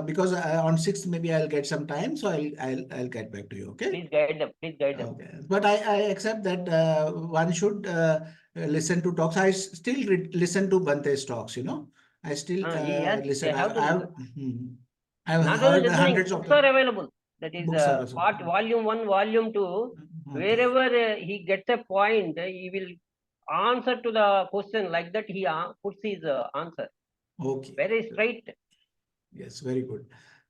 [SPEAKER 1] because on 6th maybe I'll get some time, so I'll get back to you. Okay.
[SPEAKER 3] Please guide them. Please guide them.
[SPEAKER 1] Okay. But I accept that one should listen to talks. I still listen to Bhante's talks. I still listen. I've heard hundreds of
[SPEAKER 3] books are available. That is part volume 1, volume 2. Wherever he gets a point, he will answer to the question like that. He puts his answer.
[SPEAKER 1] Okay.
[SPEAKER 3] Very straight.
[SPEAKER 1] Yes, very good.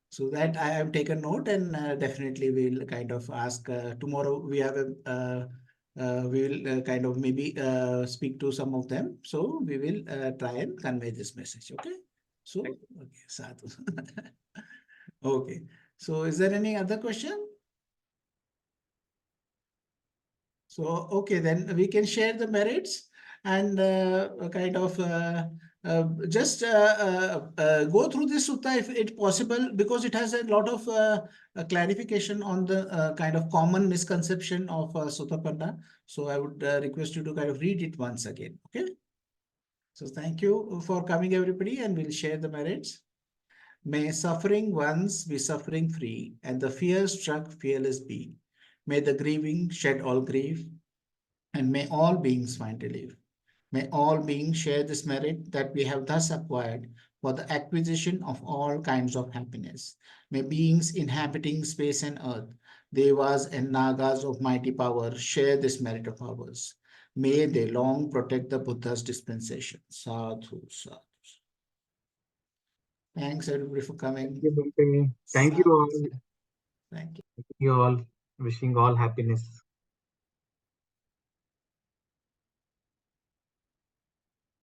[SPEAKER 1] So that I have taken note, and definitely we'll kind of ask tomorrow. We have we will kind of maybe speak to some of them. So we will try and convey this message. Okay. So okay, sadhu. Okay. So is there any other question? So, okay, then we can share the merits and kind of just go through this sutta if it's possible, because it has a lot of clarification on the kind of common misconception of sotāpanna. So I would request you to kind of read it once again. Okay. So thank you for coming, everybody, and we'll share the merits. May suffering ones be suffering free, and the fear-struck fearless be. May the grieving shed all grief, and may all beings find relief. May all beings share this merit that we have thus acquired for the acquisition of all kinds of happiness. May beings inhabiting space and earth, devas and nagas of mighty power, share this merit of ours. May they long protect the Buddha's dispensation. Sadhu, sadhu. Thanks, everybody, for coming.
[SPEAKER 2] Thank you, Bhante. Thank you all.
[SPEAKER 1] Thank you.
[SPEAKER 2] You all. Wishing all happiness.